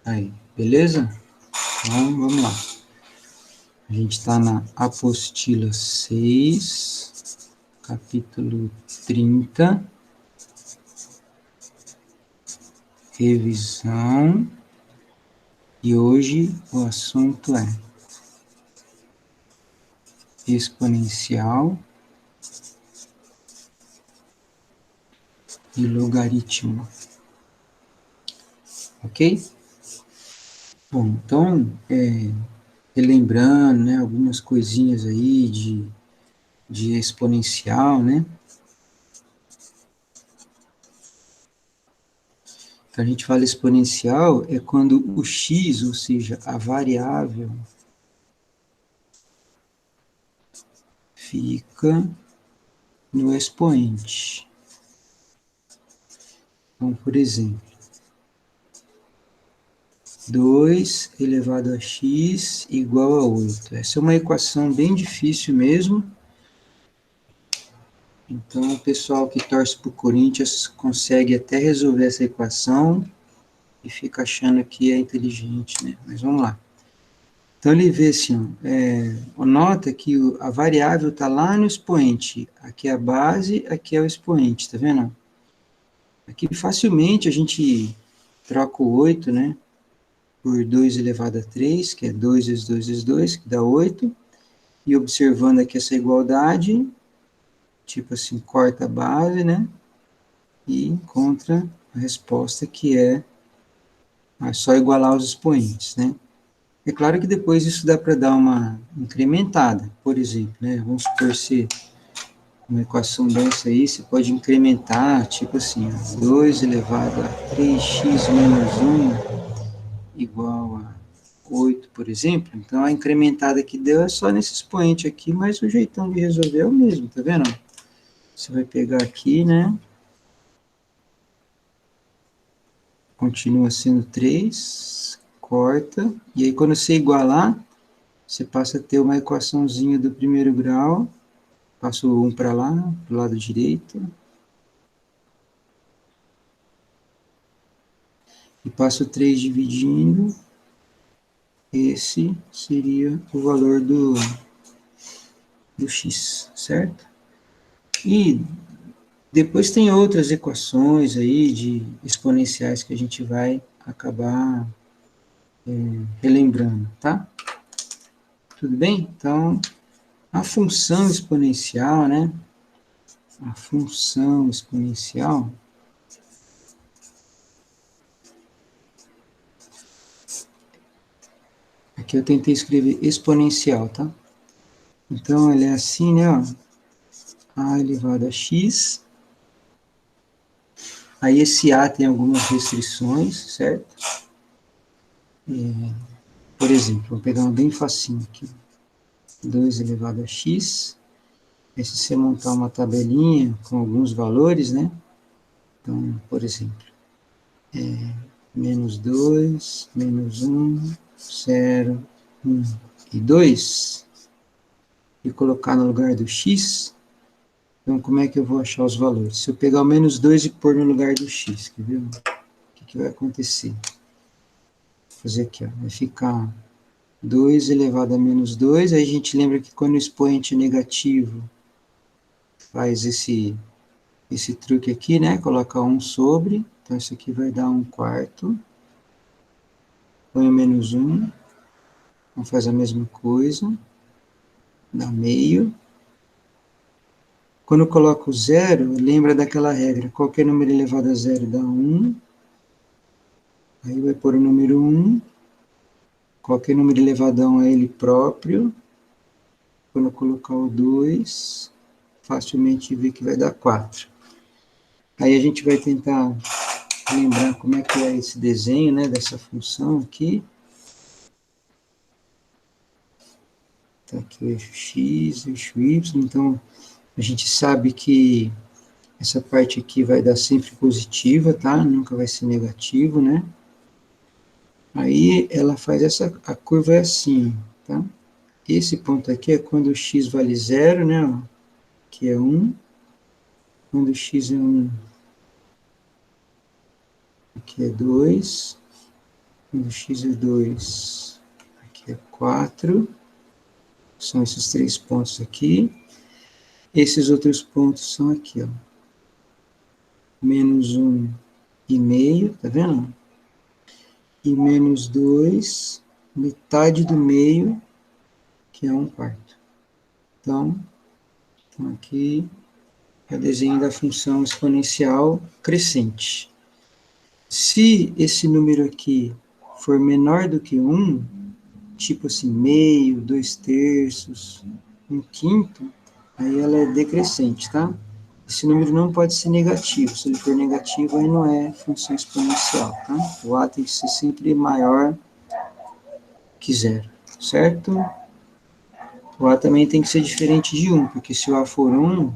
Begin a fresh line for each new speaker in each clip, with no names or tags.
Aí, beleza? Então, vamos lá. A gente está na apostila 6, capítulo 30, revisão, e hoje o assunto é exponencial e logaritmo, ok? Bom, então, relembrando, né, algumas coisinhas aí de exponencial, né? Então, a gente fala exponencial é quando o x, ou seja, a variável, fica no expoente. Então, por exemplo, 2 elevado a x igual a 8. Essa é uma equação bem difícil mesmo. Então, o pessoal que torce para o Corinthians consegue até resolver essa equação e fica achando que é inteligente, né? Mas vamos lá. Então, ele vê assim, nota que a variável está lá no expoente. Aqui é a base, aqui é o expoente, tá vendo? Aqui facilmente a gente troca o 8, né? Por 2 elevado a 3, que é 2 vezes 2 vezes 2, que dá 8. E observando aqui essa igualdade, tipo assim, corta a base, né? E encontra a resposta que é só igualar os expoentes, né? É claro que depois isso dá para dar uma incrementada, por exemplo, né? Vamos supor se uma equação dessa aí, você pode incrementar, tipo assim, 2 elevado a 3x menos 1 igual a 8, por exemplo. Então, a incrementada que deu é só nesse expoente aqui, mas o jeitão de resolver é o mesmo, tá vendo? Você vai pegar aqui, né? Continua sendo 3, corta, e aí quando você igualar, você passa a ter uma equaçãozinha do primeiro grau, passa o 1 para lá, do lado direito, e passa o 3 dividindo, esse seria o valor do x, certo? E depois tem outras equações aí de exponenciais que a gente vai acabar relembrando, tá? Tudo bem? Então, a função exponencial, né? A função exponencial, aqui eu tentei escrever exponencial, tá? Então, ele é assim, né? Ó, a elevado a x. Aí esse a tem algumas restrições, certo? Por exemplo, vou pegar uma bem facinho aqui. 2 elevado a x. Aí se você montar uma tabelinha com alguns valores, né? Então, por exemplo, menos 2, menos 1, 0, 1 e 2, e colocar no lugar do x, então como é que eu vou achar os valores? Se eu pegar o menos 2 e pôr no lugar do x, quer ver? O que vai acontecer? Vou fazer aqui, ó, vai ficar 2 elevado a menos 2, aí a gente lembra que quando o expoente é negativo, faz esse truque aqui, né? Coloca 1 sobre, então isso aqui vai dar 1 quarto, põe o menos 1, então faz a mesma coisa, dá meio. Quando eu coloco 0, lembra daquela regra, qualquer número elevado a 0 dá 1, aí vai pôr o número 1, qualquer número elevado a 1 é ele próprio, quando eu colocar o 2, facilmente vê que vai dar 4. Aí a gente vai tentar lembrar como é que é esse desenho, né, dessa função aqui. Tá aqui o eixo x, o eixo y, então a gente sabe que essa parte aqui vai dar sempre positiva, tá? Nunca vai ser negativo, né? Aí ela faz a curva é assim, tá? Esse ponto aqui é quando o x vale 0, né? Ó, que é 1. Quando o x é 1, aqui é 2. quando x é 2, aqui é 4, são esses 3 pontos aqui. Esses outros pontos são aqui, ó, menos 1,5, tá vendo? E menos 2, metade do meio, que é 1/4. Então aqui é o desenho da função exponencial crescente. Se esse número aqui for menor do que 1, tipo assim, meio, 2/3, 1/5, aí ela é decrescente, tá? Esse número não pode ser negativo. Se ele for negativo, aí não é função exponencial, tá? O A tem que ser sempre maior que 0, certo? O A também tem que ser diferente de 1, porque se o A for 1,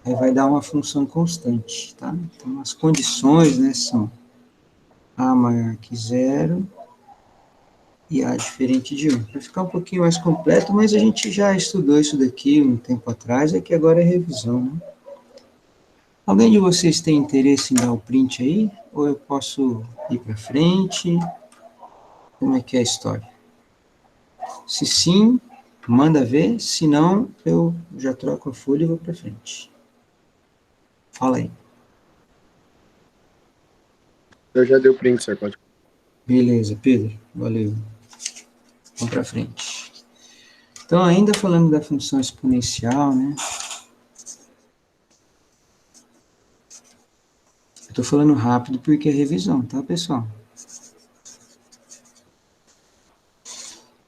aí vai dar uma função constante, tá? Então, as condições, né, são A maior que 0 e A diferente de 1. Vai ficar um pouquinho mais completo, mas a gente já estudou isso daqui um tempo atrás, é que agora é revisão, né? Alguém de vocês tem interesse em dar o print aí? Ou eu posso ir para frente? Como é que é a história? Se sim, manda ver. Se não, eu já troco a folha e vou para frente. Fala aí.
Eu já dei o print, senhor. Pode.
Beleza, Pedro. Valeu. Vamos para frente. Então, ainda falando da função exponencial, né? Eu estou falando rápido porque é revisão, tá, pessoal?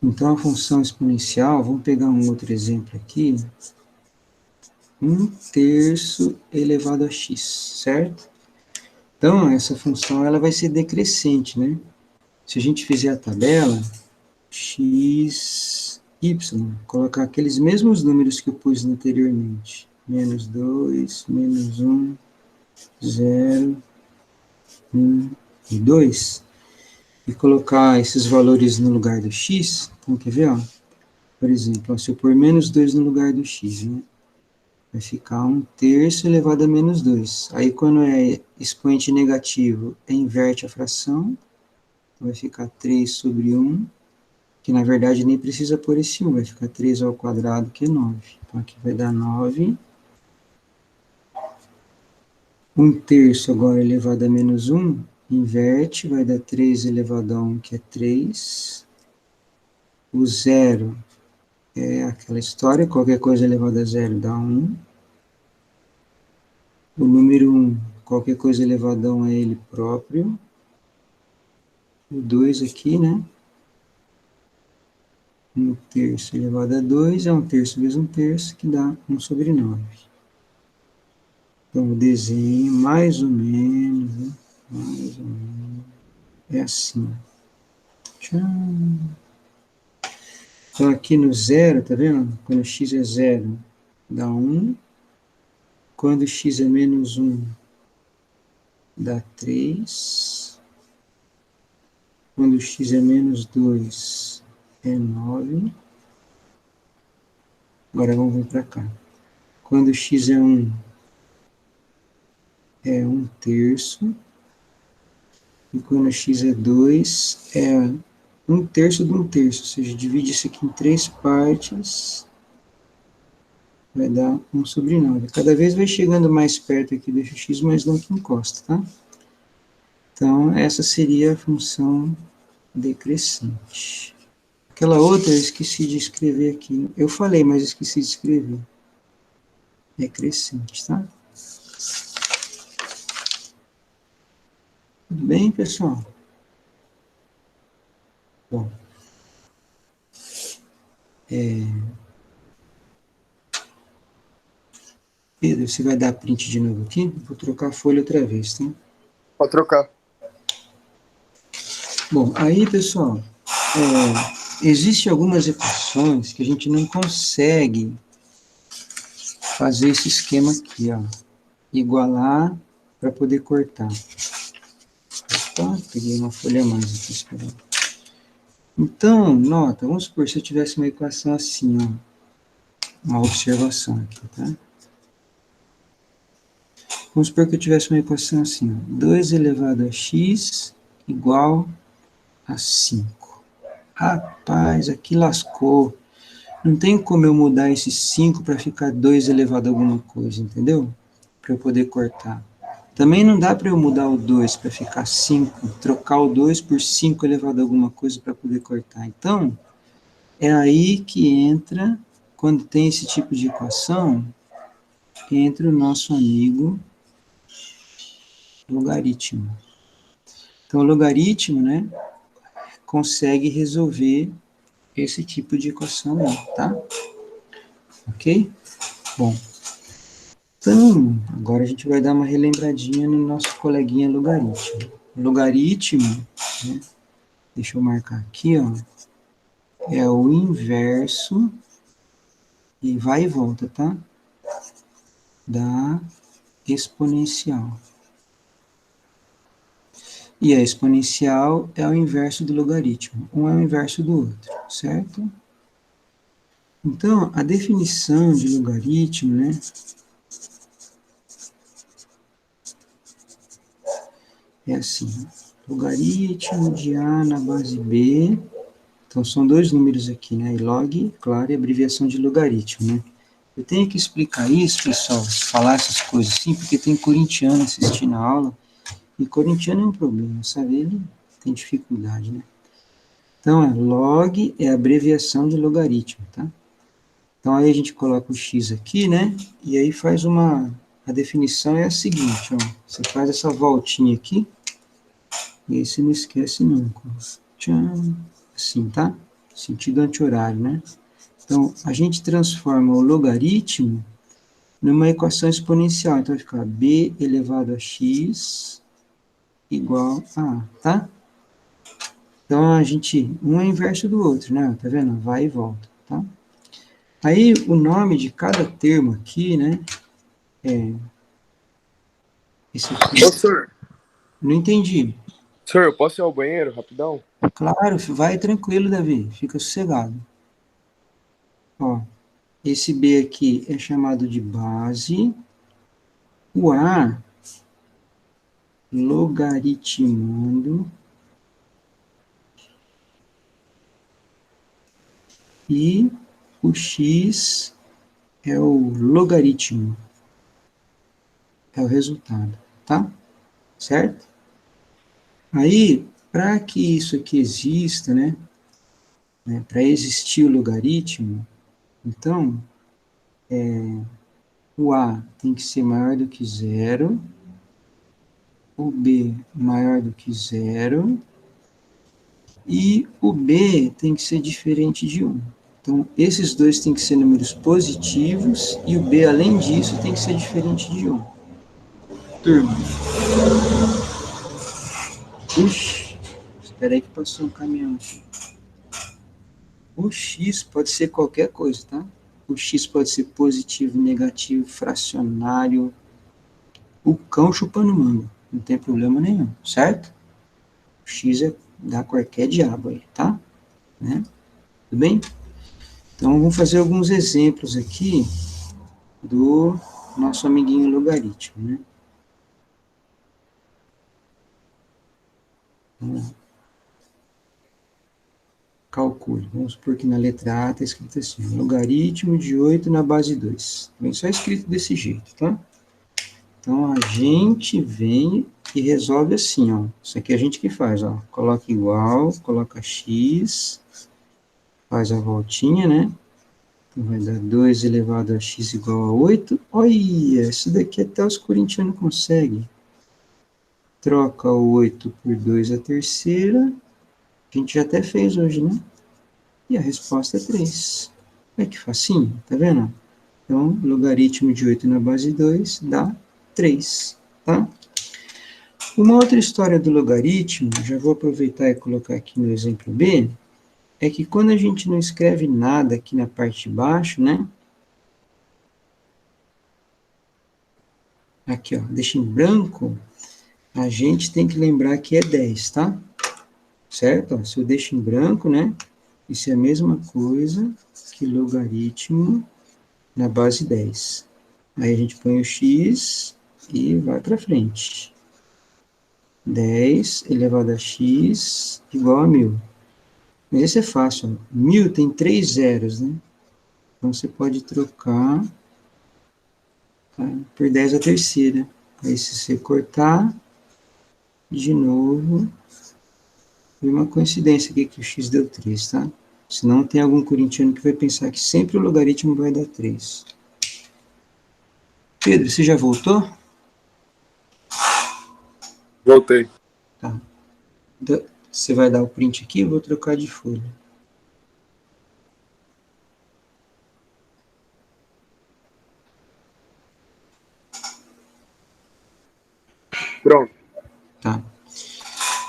Então, a função exponencial, vamos pegar um outro exemplo aqui. 1/3 elevado a x, certo? Então, essa função ela vai ser decrescente, né? Se a gente fizer a tabela, x, y, colocar aqueles mesmos números que eu pus anteriormente, menos 2, menos 1, 0, 1 e 2, e colocar esses valores no lugar do x, então, quer ver, ó? Por exemplo, ó, se eu pôr menos 2 no lugar do x, né? Vai ficar 1/3 elevado a menos 2. Aí, quando é expoente negativo, inverte a fração, vai ficar 3 sobre 1, que na verdade nem precisa pôr esse 1, vai ficar 3 ao quadrado, que é 9. Então, aqui vai dar 9. 1/3 agora elevado a menos 1, inverte, vai dar 3 elevado a 1, que é 3. O 0 é aquela história, qualquer coisa elevada a 0 dá 1. O número 1, qualquer coisa elevada a 1 é ele próprio. O 2 aqui, né? 1/3 elevado a 2 é 1/3 vezes 1/3, que dá 1 sobre 9. Então, o desenho, mais ou menos, né? Mais ou menos, é assim. Tchau. Então, aqui no 0, tá vendo? Quando x é 0, dá 1. Quando x é menos 1, dá 3. Quando x é menos 2, é 9. Agora vamos vir para cá. Quando x é 1, é 1/3. E quando x é 2, é 1/3 de 1/3. Ou seja, divide isso aqui em 3 partes, vai dar 1 sobre 9. Cada vez vai chegando mais perto aqui do x, mas não que encosta, tá? Então, essa seria a função decrescente. Aquela outra eu esqueci de escrever aqui. Eu falei, mas esqueci de escrever. É crescente, tá? Tudo bem, pessoal? Bom. Pedro, você vai dar print de novo aqui? Vou trocar a folha outra vez, tá?
Pode trocar.
Bom, aí, pessoal, existem algumas equações que a gente não consegue fazer esse esquema aqui, ó. Igualar para poder cortar. Opa, peguei uma folha a mais aqui, espera. Então, nota, vamos supor se eu tivesse uma equação assim, ó. Uma observação aqui, tá? Vamos supor que eu tivesse uma equação assim, ó. 2 elevado a x igual a 5. Rapaz, aqui lascou. Não tem como eu mudar esse 5 para ficar 2 elevado a alguma coisa, entendeu? Para eu poder cortar. Também não dá para eu mudar o 2 para ficar 5, trocar o 2 por 5 elevado a alguma coisa para poder cortar. Então, é aí que entra, quando tem esse tipo de equação, entra o nosso amigo logaritmo. Então, o logaritmo, né, consegue resolver esse tipo de equação aí, tá? Ok? Bom, então, agora a gente vai dar uma relembradinha no nosso coleguinha logaritmo. O logaritmo, né, deixa eu marcar aqui, ó, é o inverso, e vai e volta, tá? Da exponencial. E a exponencial é o inverso do logaritmo. Um é o inverso do outro, certo? Então, a definição de logaritmo, né, é assim, logaritmo de A na base B, então são dois números aqui, né, e log, claro, é abreviação de logaritmo, né. Eu tenho que explicar isso, pessoal, falar essas coisas assim, porque tem corintiano assistindo a aula, e corintiano é um problema, sabe, ele tem dificuldade, né. Então, log é abreviação de logaritmo, tá? Então, aí a gente coloca o x aqui, né? E aí faz uma... A definição é a seguinte, ó. Você faz essa voltinha aqui, e aí você não esquece nunca. Tchan, assim, tá? Sentido anti-horário, né? Então, a gente transforma o logaritmo numa equação exponencial. Então, vai ficar b elevado a x igual a A, tá? Então, a gente... Um é inverso do outro, né? Tá vendo? Vai e volta, tá? Aí, o nome de cada termo aqui, né? Esse aqui...
Ô, senhor.
Não entendi.
Senhor, eu posso ir ao banheiro rapidão?
Claro, vai tranquilo, Davi. Fica sossegado. Ó, esse B aqui é chamado de base. O A, logaritmando. E o X é o logaritmo. É o resultado, tá? Certo? Aí, para que isso aqui exista, né? Para existir o logaritmo, então, o A tem que ser maior do que zero, o B maior do que zero, e o B tem que ser diferente de 1. Então, esses dois têm que ser números positivos, e o B, além disso, tem que ser diferente de 1. Turma. Puxa, espera aí que passou um caminhão aqui. O X pode ser qualquer coisa, tá? O X pode ser positivo, negativo, fracionário, o cão chupando manga, não tem problema nenhum, certo? O X é dá qualquer diabo aí, tá? Né? Tudo bem? Então, vamos fazer alguns exemplos aqui do nosso amiguinho logaritmo, né? Vamos lá. Calcule. Vamos supor que na letra A está escrito assim, logaritmo de 8 na base 2. Vem só escrito desse jeito, tá? Então, a gente vem e resolve assim, ó. Isso aqui a gente que faz, ó. Coloca igual, coloca x, faz a voltinha, né? Então, vai dar 2 elevado a x igual a 8. Olha, isso daqui até os corintianos conseguem. Troca o 8 por 2 a terceira. A gente já até fez hoje, né? E a resposta é 3. Olha que facinho, tá vendo? Então, logaritmo de 8 na base 2 dá 3, tá? Uma outra história do logaritmo, já vou aproveitar e colocar aqui no exemplo B, é que quando a gente não escreve nada aqui na parte de baixo, né? Aqui, ó, deixa em branco, a gente tem que lembrar que é 10, tá? Certo? Ó, se eu deixo em branco, né? Isso é a mesma coisa que logaritmo na base 10. Aí a gente põe o x e vai para frente. 10 elevado a x igual a 1000. Mas esse é fácil. 1000 tem 3 zeros, né? Então, você pode trocar, tá, por 10 a terceira. Aí, se você cortar, de novo, e uma coincidência aqui que o x deu 3, tá? Senão tem algum corintiano que vai pensar que sempre o logaritmo vai dar 3. Pedro, você já voltou?
Voltei.
Tá. Então, você vai dar o print aqui, eu vou trocar de folha.
Pronto.
Tá.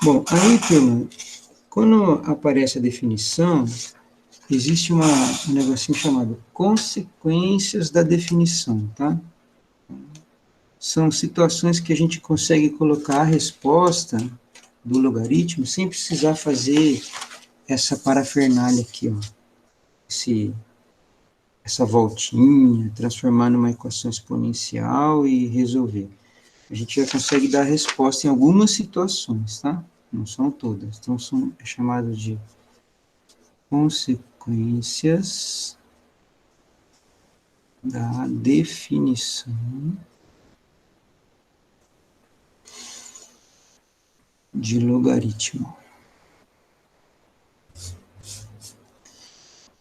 Bom, aí, turma, quando aparece a definição, existe um negocinho chamado consequências da definição, tá? São situações que a gente consegue colocar a resposta do logaritmo sem precisar fazer essa parafernália aqui, ó. Essa voltinha, transformar numa equação exponencial e resolver. A gente já consegue dar resposta em algumas situações, tá? Não são todas. Então, é chamado de consequências da definição de logaritmo.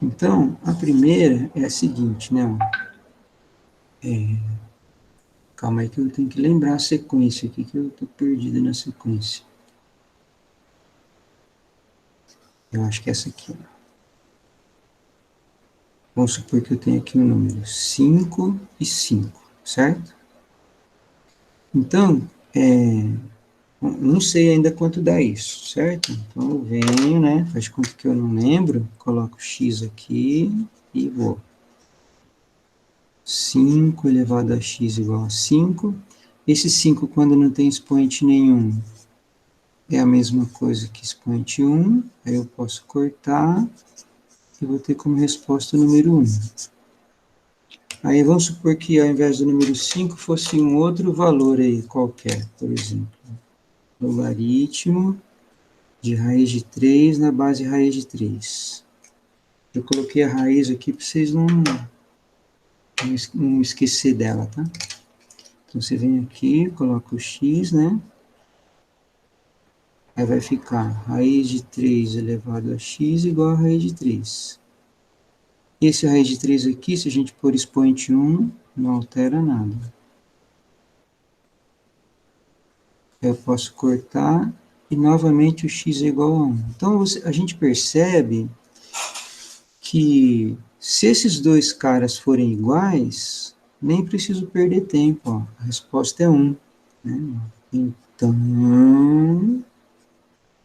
Então, a primeira é a seguinte, né? Calma aí que eu tenho que lembrar a sequência aqui, que eu estou perdido na sequência. Eu acho que é essa aqui. Vamos supor que eu tenho aqui um número 5 e 5, certo? Então, não sei ainda quanto dá isso, certo? Então, eu venho, né? Faz de conta que eu não lembro, coloco x aqui e vou. 5 elevado a x igual a 5. Esse 5, quando não tem expoente nenhum, é a mesma coisa que expoente 1. Aí eu posso cortar e vou ter como resposta o número 1. Aí vamos supor que ao invés do número 5 fosse um outro valor aí qualquer, por exemplo. Logaritmo de raiz de 3 na base raiz de 3. Eu coloquei a raiz aqui para vocês não esquecer dela, tá? Então, você vem aqui, coloca o x, né? Aí vai ficar raiz de 3 elevado a x igual a raiz de 3. Esse raiz de 3 aqui, se a gente pôr expoente 1, não altera nada. Eu posso cortar e novamente o x é igual a 1. Então, a gente percebe que se esses dois caras forem iguais, nem preciso perder tempo. Ó. A resposta é 1. Né? Então,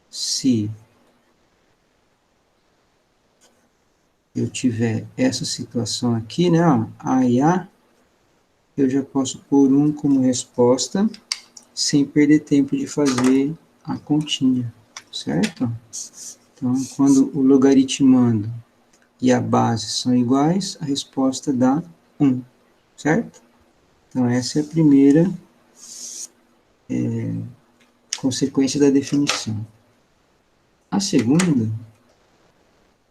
se eu tiver essa situação aqui, né, ó, A e A, eu já posso pôr 1 como resposta, sem perder tempo de fazer a continha, certo? Então, quando o logaritmando e a base são iguais, a resposta dá 1, certo? Então, essa é a primeira consequência da definição. A segunda,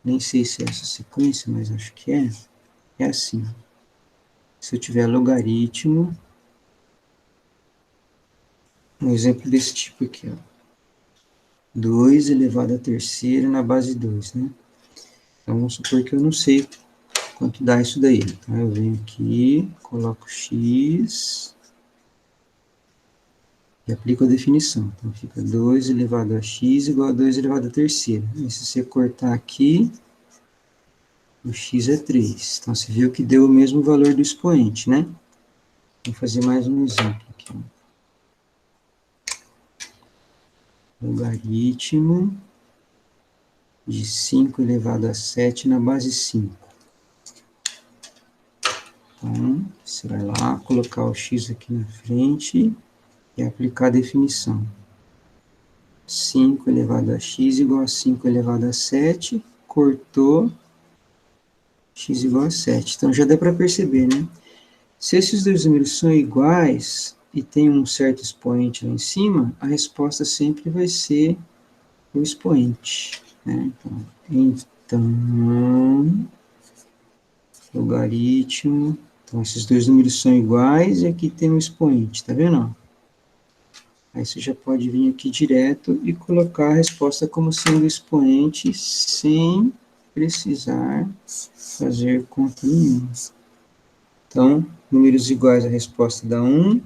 nem sei se é essa sequência, mas acho que é assim. Se eu tiver logaritmo, um exemplo desse tipo aqui, ó. 2 elevado a terceira na base 2, né? Então, vamos supor que eu não sei quanto dá isso daí. Então, eu venho aqui, coloco x e aplico a definição. Então, fica 2 elevado a x igual a 2 elevado a terceira. E se você cortar aqui, o x é 3. Então, você viu que deu o mesmo valor do expoente, né? Vou fazer mais um exemplo aqui. Logaritmo de 5 elevado a 7 na base 5. Então, você vai lá, colocar o x aqui na frente e aplicar a definição. 5 elevado a x igual a 5 elevado a 7, cortou, x igual a 7. Então, já dá para perceber, né? Se esses dois números são iguais, e tem um certo expoente lá em cima, a resposta sempre vai ser o expoente, né? Então, logaritmo, então esses dois números são iguais e aqui tem um expoente, tá vendo? Aí você já pode vir aqui direto e colocar a resposta como sendo expoente sem precisar fazer conta nenhuma. Então, números iguais, a resposta dá 1.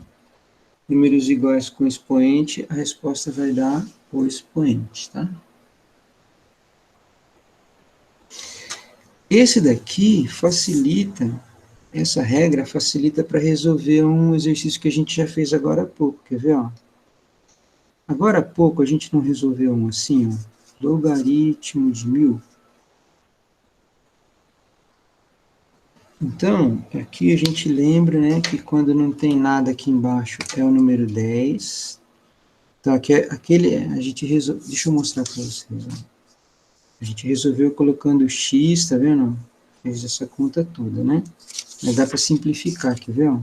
Números iguais com expoente, a resposta vai dar o expoente, tá? Esse daqui facilita, essa regra facilita para resolver um exercício que a gente já fez agora há pouco, quer ver, ó? Agora há pouco a gente não resolveu um assim, ó, logaritmo de 1000. Então, aqui a gente lembra, né, que quando não tem nada aqui embaixo é o número 10. Então, aqui a gente resolve, deixa eu mostrar para vocês, ó. A gente resolveu colocando x, tá vendo? Fez essa conta toda, né? Mas dá para simplificar, quer ver, ó?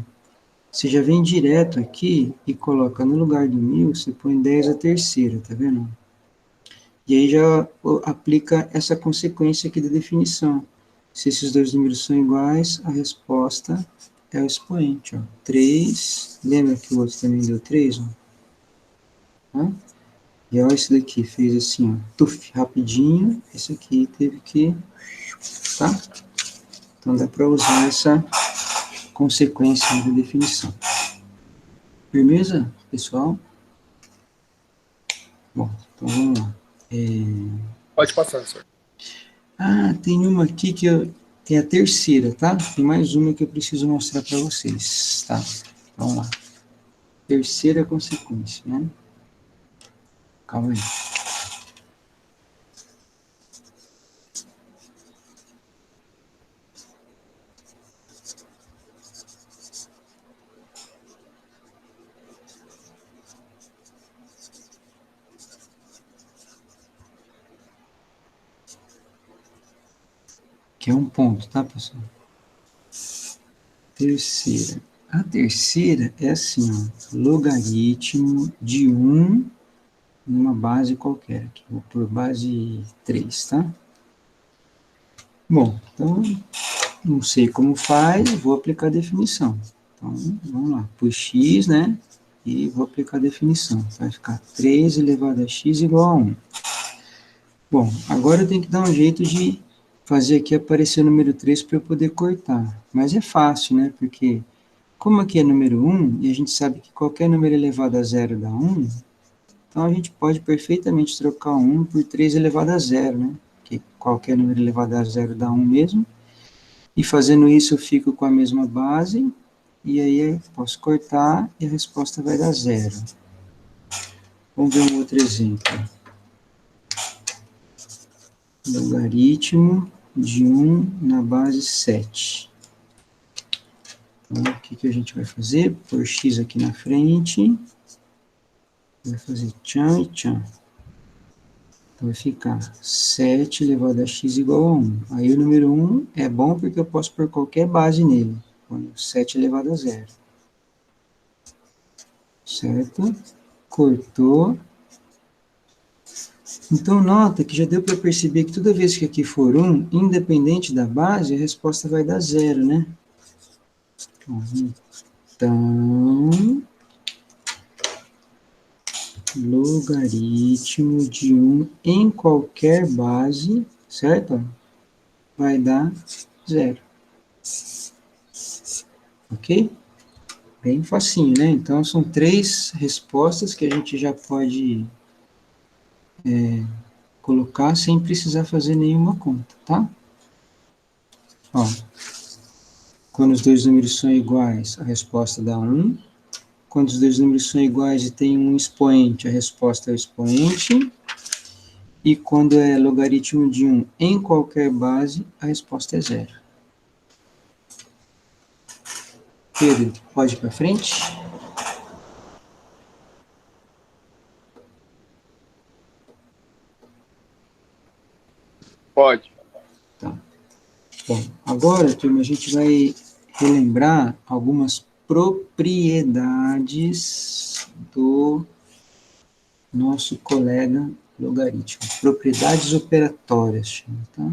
Você já vem direto aqui e coloca no lugar do 1000, você põe 10 a terceira, tá vendo? E aí já aplica essa consequência aqui da definição. Se esses dois números são iguais, a resposta é o expoente, ó. 3, lembra que o outro também deu 3, ó? Tá? E olha esse daqui, fez assim, ó, tuf, rapidinho, esse aqui teve que, tá? Então dá para usar essa consequência da definição. Firmeza, pessoal? Bom, então vamos lá.
Pode passar, senhor.
Ah, tem uma aqui que é a terceira, tá? Tem mais uma que eu preciso mostrar para vocês, tá? Vamos lá. Terceira consequência, né? Calma aí. Que é um ponto, tá, pessoal? Terceira. A terceira é assim, ó, logaritmo de 1 numa base qualquer, aqui, vou por base 3, tá? Bom, então, não sei como faz, vou aplicar a definição. Então, vamos lá, por x, né, e vou aplicar a definição. Vai ficar 3 elevado a x igual a 1. Bom, agora eu tenho que dar um jeito de fazer aqui aparecer o número 3 para eu poder cortar. Mas é fácil, né, porque como aqui é número 1, e a gente sabe que qualquer número elevado a zero dá 1, então a gente pode perfeitamente trocar 1 por 3 elevado a zero, né? Que qualquer número elevado a zero dá 1 mesmo. E fazendo isso eu fico com a mesma base, e aí eu posso cortar e a resposta vai dar 0. Vamos ver um outro exemplo. Logaritmo de 1 na base 7. Então, o que a gente vai fazer? Por x aqui na frente. Vai fazer tchan e tchan. Então, vai ficar 7 elevado a x igual a 1. Aí o número 1 é bom porque eu posso pôr qualquer base nele. Põe 7 elevado a 0. Certo? Cortou. Então, nota que já deu para perceber que toda vez que aqui for 1, independente da base, a resposta vai dar 0, né? Então, logaritmo de 1 em qualquer base, certo? Vai dar 0. Ok? Bem facinho, né? Então, são 3 respostas que a gente já pode colocar sem precisar fazer nenhuma conta, tá? Ó, quando os dois números são iguais, a resposta dá 1. Quando os dois números são iguais e tem um expoente, a resposta é o expoente. E quando é logaritmo de 1 em qualquer base, a resposta é 0. Pedro, pode ir para frente?
Pode.
Tá. Bom, agora, turma, a gente vai relembrar algumas propriedades do nosso colega logaritmo. Propriedades operatórias, chama, tá?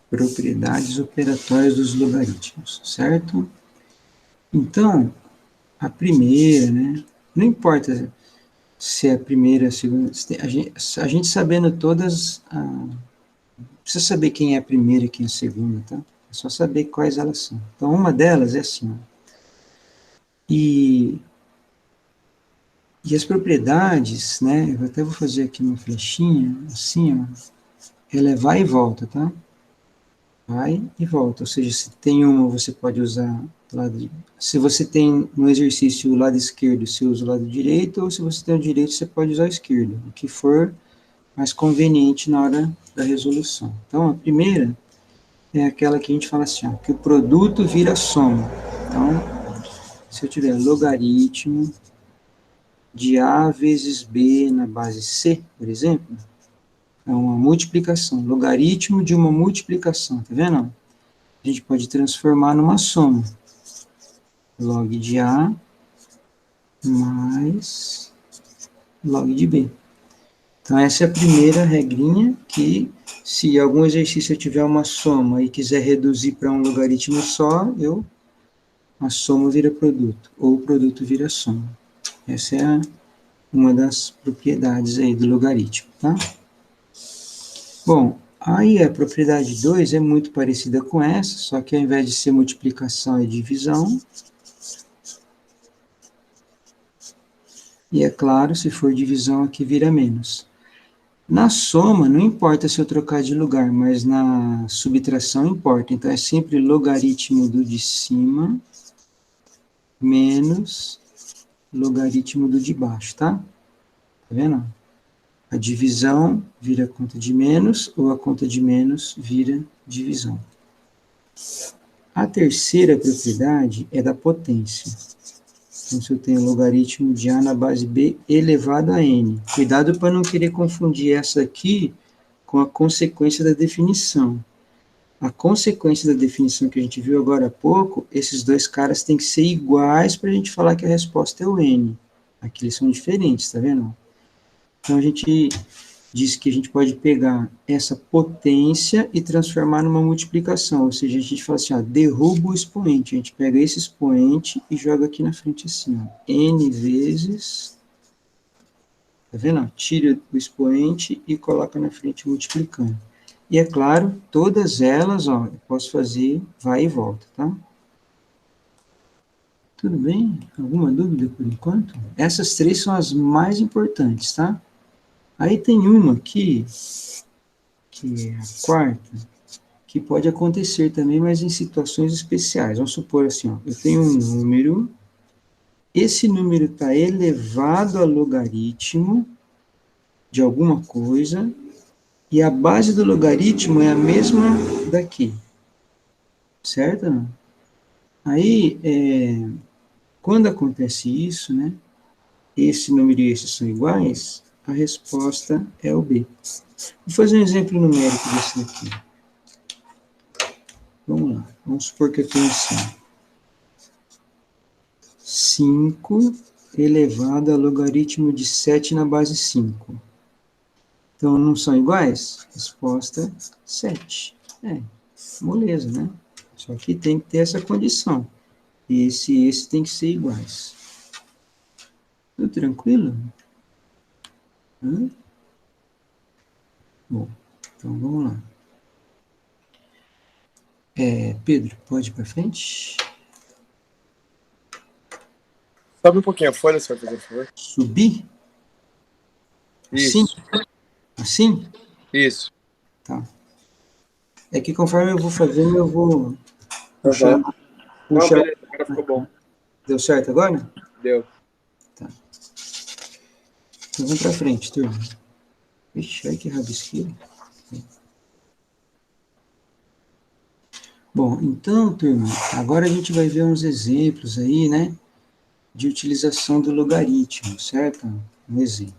Propriedades operatórias dos logaritmos, certo? Então, a primeira, né? Não importa se é a primeira, a segunda, a gente sabendo todas, não precisa saber quem é a primeira e quem é a segunda, tá? É só saber quais elas são. Então, uma delas é assim, ó. E as propriedades, né? Eu até vou fazer aqui uma flechinha, assim, ó. Ela é vai e volta, tá? Vai e volta, ou seja, se tem uma, você pode usar do lado de, se você tem no exercício o lado esquerdo, você usa o lado direito, ou se você tem o direito, você pode usar o esquerdo, o que for mais conveniente na hora da resolução. Então, a primeira é aquela que a gente fala assim, ó, que o produto vira soma. Então, se eu tiver logaritmo de A vezes B na base C, por exemplo, é uma multiplicação, logaritmo de uma multiplicação, tá vendo? A gente pode transformar numa soma. Log de A mais log de B. Então, essa é a primeira regrinha, que se algum exercício eu tiver uma soma e quiser reduzir para um logaritmo só, a soma vira produto, ou o produto vira soma. Essa é uma das propriedades aí do logaritmo, tá? Bom, aí a propriedade 2 é muito parecida com essa, só que ao invés de ser multiplicação é divisão. E é claro, se for divisão aqui vira menos. Na soma, não importa se eu trocar de lugar, mas na subtração importa. Então, é sempre logaritmo do de cima menos logaritmo do de baixo, tá? Tá vendo? A divisão vira conta de menos, ou a conta de menos vira divisão. A terceira propriedade é da potência. Então, se eu tenho logaritmo de A na base B elevado a N. Cuidado para não querer confundir essa aqui com a consequência da definição. A consequência da definição que a gente viu agora há pouco, esses dois caras têm que ser iguais para a gente falar que a resposta é o N. Aqui eles são diferentes, tá vendo? Então, a gente diz que a gente pode pegar essa potência e transformar numa multiplicação, ou seja, a gente fala assim, ó, derruba o expoente, a gente pega esse expoente e joga aqui na frente assim, ó, N vezes, tá vendo? Tira o expoente e coloca na frente multiplicando. E é claro, todas elas, ó, eu posso fazer vai e volta, tá? Tudo bem? Alguma dúvida por enquanto? Essas três são as mais importantes, tá? Aí tem uma aqui, que é a quarta, que pode acontecer também, mas em situações especiais. Vamos supor assim, ó, eu tenho um número, esse número está elevado a logaritmo de alguma coisa, e a base do logaritmo é a mesma daqui, certo? Não? Aí, quando acontece isso, né, esse número e esse são iguais, a resposta é o B. Vou fazer um exemplo numérico desse aqui. Vamos lá. Vamos supor que eu tenho assim. 5 elevado a logaritmo de 7 na base 5. Então, não são iguais? Resposta 7. Moleza, né? Só que tem que ter essa condição. Esse e esse tem que ser iguais. Tudo tranquilo? Bom, então vamos lá. Pedro, pode ir para frente?
Sobe um pouquinho a folha, se vai fazer, por favor.
Subir?
Isso.
Assim?
Isso.
Tá. É que conforme eu vou fazendo, eu vou puxando.
Não, beleza, agora ficou bom.
Deu certo agora?
Deu.
Tá. Então vamos para frente, turma. Ixi, olha que rabisqueiro. Bom, então, turma, agora a gente vai ver uns exemplos aí, né, de utilização do logaritmo, certo? Um exemplo.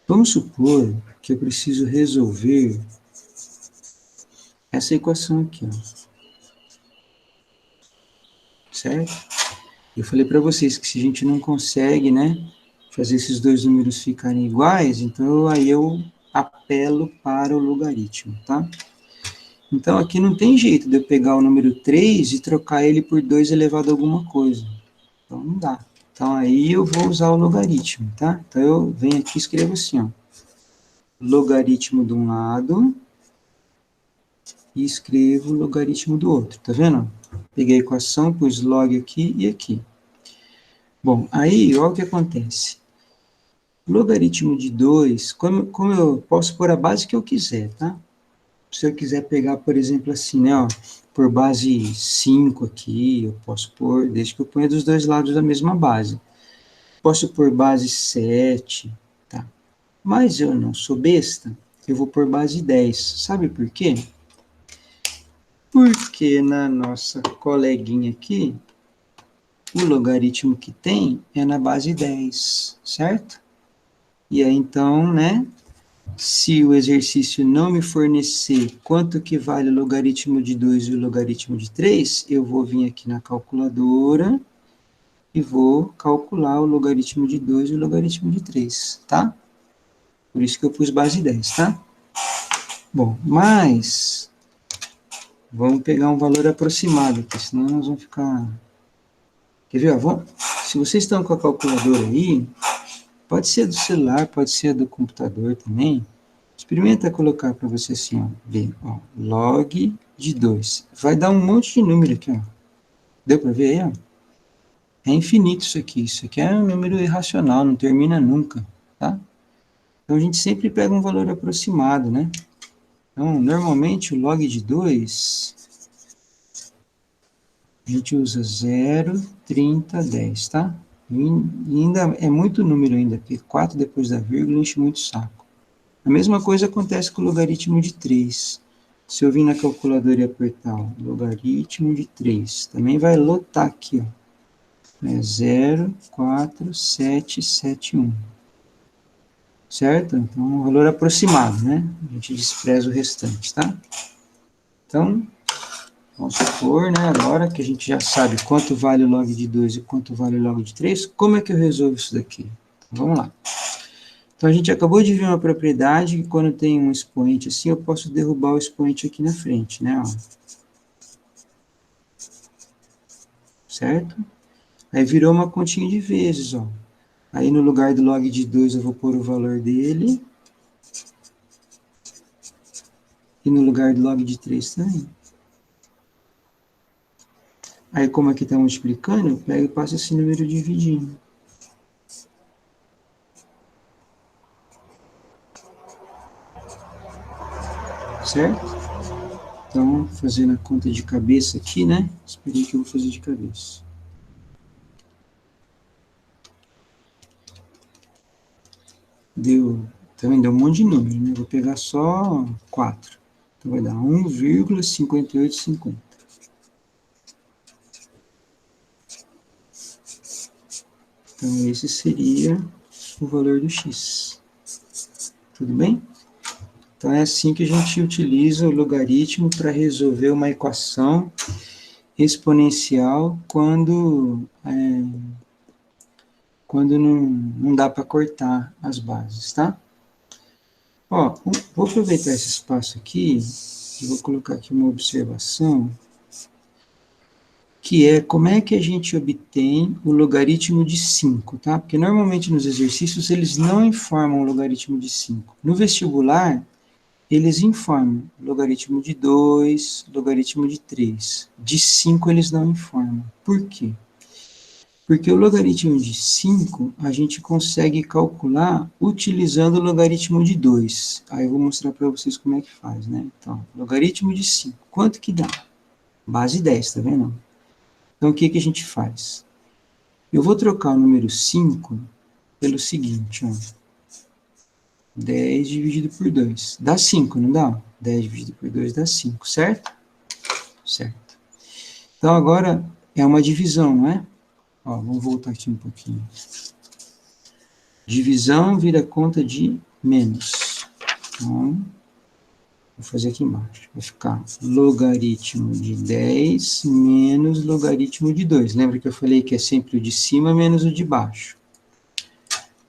Vamos supor que eu preciso resolver essa equação aqui, ó, certo? Eu falei para vocês que se a gente não consegue, né, fazer esses dois números ficarem iguais, então aí eu apelo para o logaritmo, tá? Então aqui não tem jeito de eu pegar o número 3 e trocar ele por 2 elevado a alguma coisa. Então não dá. Então aí eu vou usar o logaritmo, tá? Então eu venho aqui e escrevo assim, ó. Logaritmo de um lado e escrevo o logaritmo do outro, tá vendo? Peguei a equação, pus log aqui e aqui. Bom, aí olha o que acontece. Logaritmo de 2, como eu posso pôr a base que eu quiser, tá? Se eu quiser pegar, por exemplo, assim, né, ó, por base 5 aqui, eu posso pôr, desde que eu ponha dos dois lados da mesma base. Posso pôr base 7, tá? Mas eu não sou besta, eu vou pôr base 10. Sabe por quê? Porque na nossa coleguinha aqui, o logaritmo que tem é na base 10, certo? E aí, então, né, se o exercício não me fornecer quanto que vale o logaritmo de 2 e o logaritmo de 3, eu vou vir aqui na calculadora e vou calcular o logaritmo de 2 e o logaritmo de 3, tá? Por isso que eu pus base 10, tá? Bom, mas vamos pegar um valor aproximado aqui, senão nós vamos ficar... Quer ver? Ó, se vocês estão com a calculadora aí, pode ser do celular, pode ser do computador também. Experimenta colocar para você assim, ó, bem, ó, log de 2. Vai dar um monte de número aqui, ó. Deu para ver aí, ó? É infinito isso aqui. Isso aqui é um número irracional, não termina nunca, tá? Então a gente sempre pega um valor aproximado, né? Então, normalmente o log de 2, a gente usa 0, 30, 10, tá? E ainda é muito número ainda, porque 4 depois da vírgula enche muito o saco. A mesma coisa acontece com o logaritmo de 3. Se eu vir na calculadora e apertar o logaritmo de 3, também vai lotar aqui, ó. É 0,4771. Certo? Então, um valor aproximado, né? A gente despreza o restante, tá? Então, vamos supor, né, agora que a gente já sabe quanto vale o log de 2 e quanto vale o log de 3, como é que eu resolvo isso daqui? Então, vamos lá. Então, a gente acabou de ver uma propriedade que quando tem um expoente assim, eu posso derrubar o expoente aqui na frente, né? Ó. Certo? Aí virou uma continha de vezes, ó. Aí no lugar do log de 2 eu vou pôr o valor dele. E no lugar do log de 3 também. Aí como aqui está multiplicando, eu pego e passo esse número dividindo. Certo? Então, fazendo a conta de cabeça aqui, né? Esperei que eu vou fazer de cabeça. Também deu um monte de número, né? Vou pegar só 4. Então, vai dar 1,5850. Então, esse seria o valor do x. Tudo bem? Então, é assim que a gente utiliza o logaritmo para resolver uma equação exponencial quando não dá para cortar as bases, tá? Ó, vou aproveitar esse espaço aqui e vou colocar aqui uma observação, que é como é que a gente obtém o logaritmo de 5, tá? Porque normalmente nos exercícios eles não informam o logaritmo de 5. No vestibular, eles informam logaritmo de 2, logaritmo de 3. De 5 eles não informam. Por quê? Porque o logaritmo de 5 a gente consegue calcular utilizando o logaritmo de 2. Aí eu vou mostrar para vocês como é que faz, né? Então, logaritmo de 5, quanto que dá? Base 10, tá vendo? Então, o que que a gente faz? Eu vou trocar o número 5 pelo seguinte, ó. 10 dividido por 2. Dá 5, não dá? 10 dividido por 2 dá 5, certo? Certo. Então, agora é uma divisão, não é? Ó, vamos voltar aqui um pouquinho. Divisão vira conta de menos. Então, vou fazer aqui embaixo. Vai ficar logaritmo de 10 menos logaritmo de 2. Lembra que eu falei que é sempre o de cima menos o de baixo?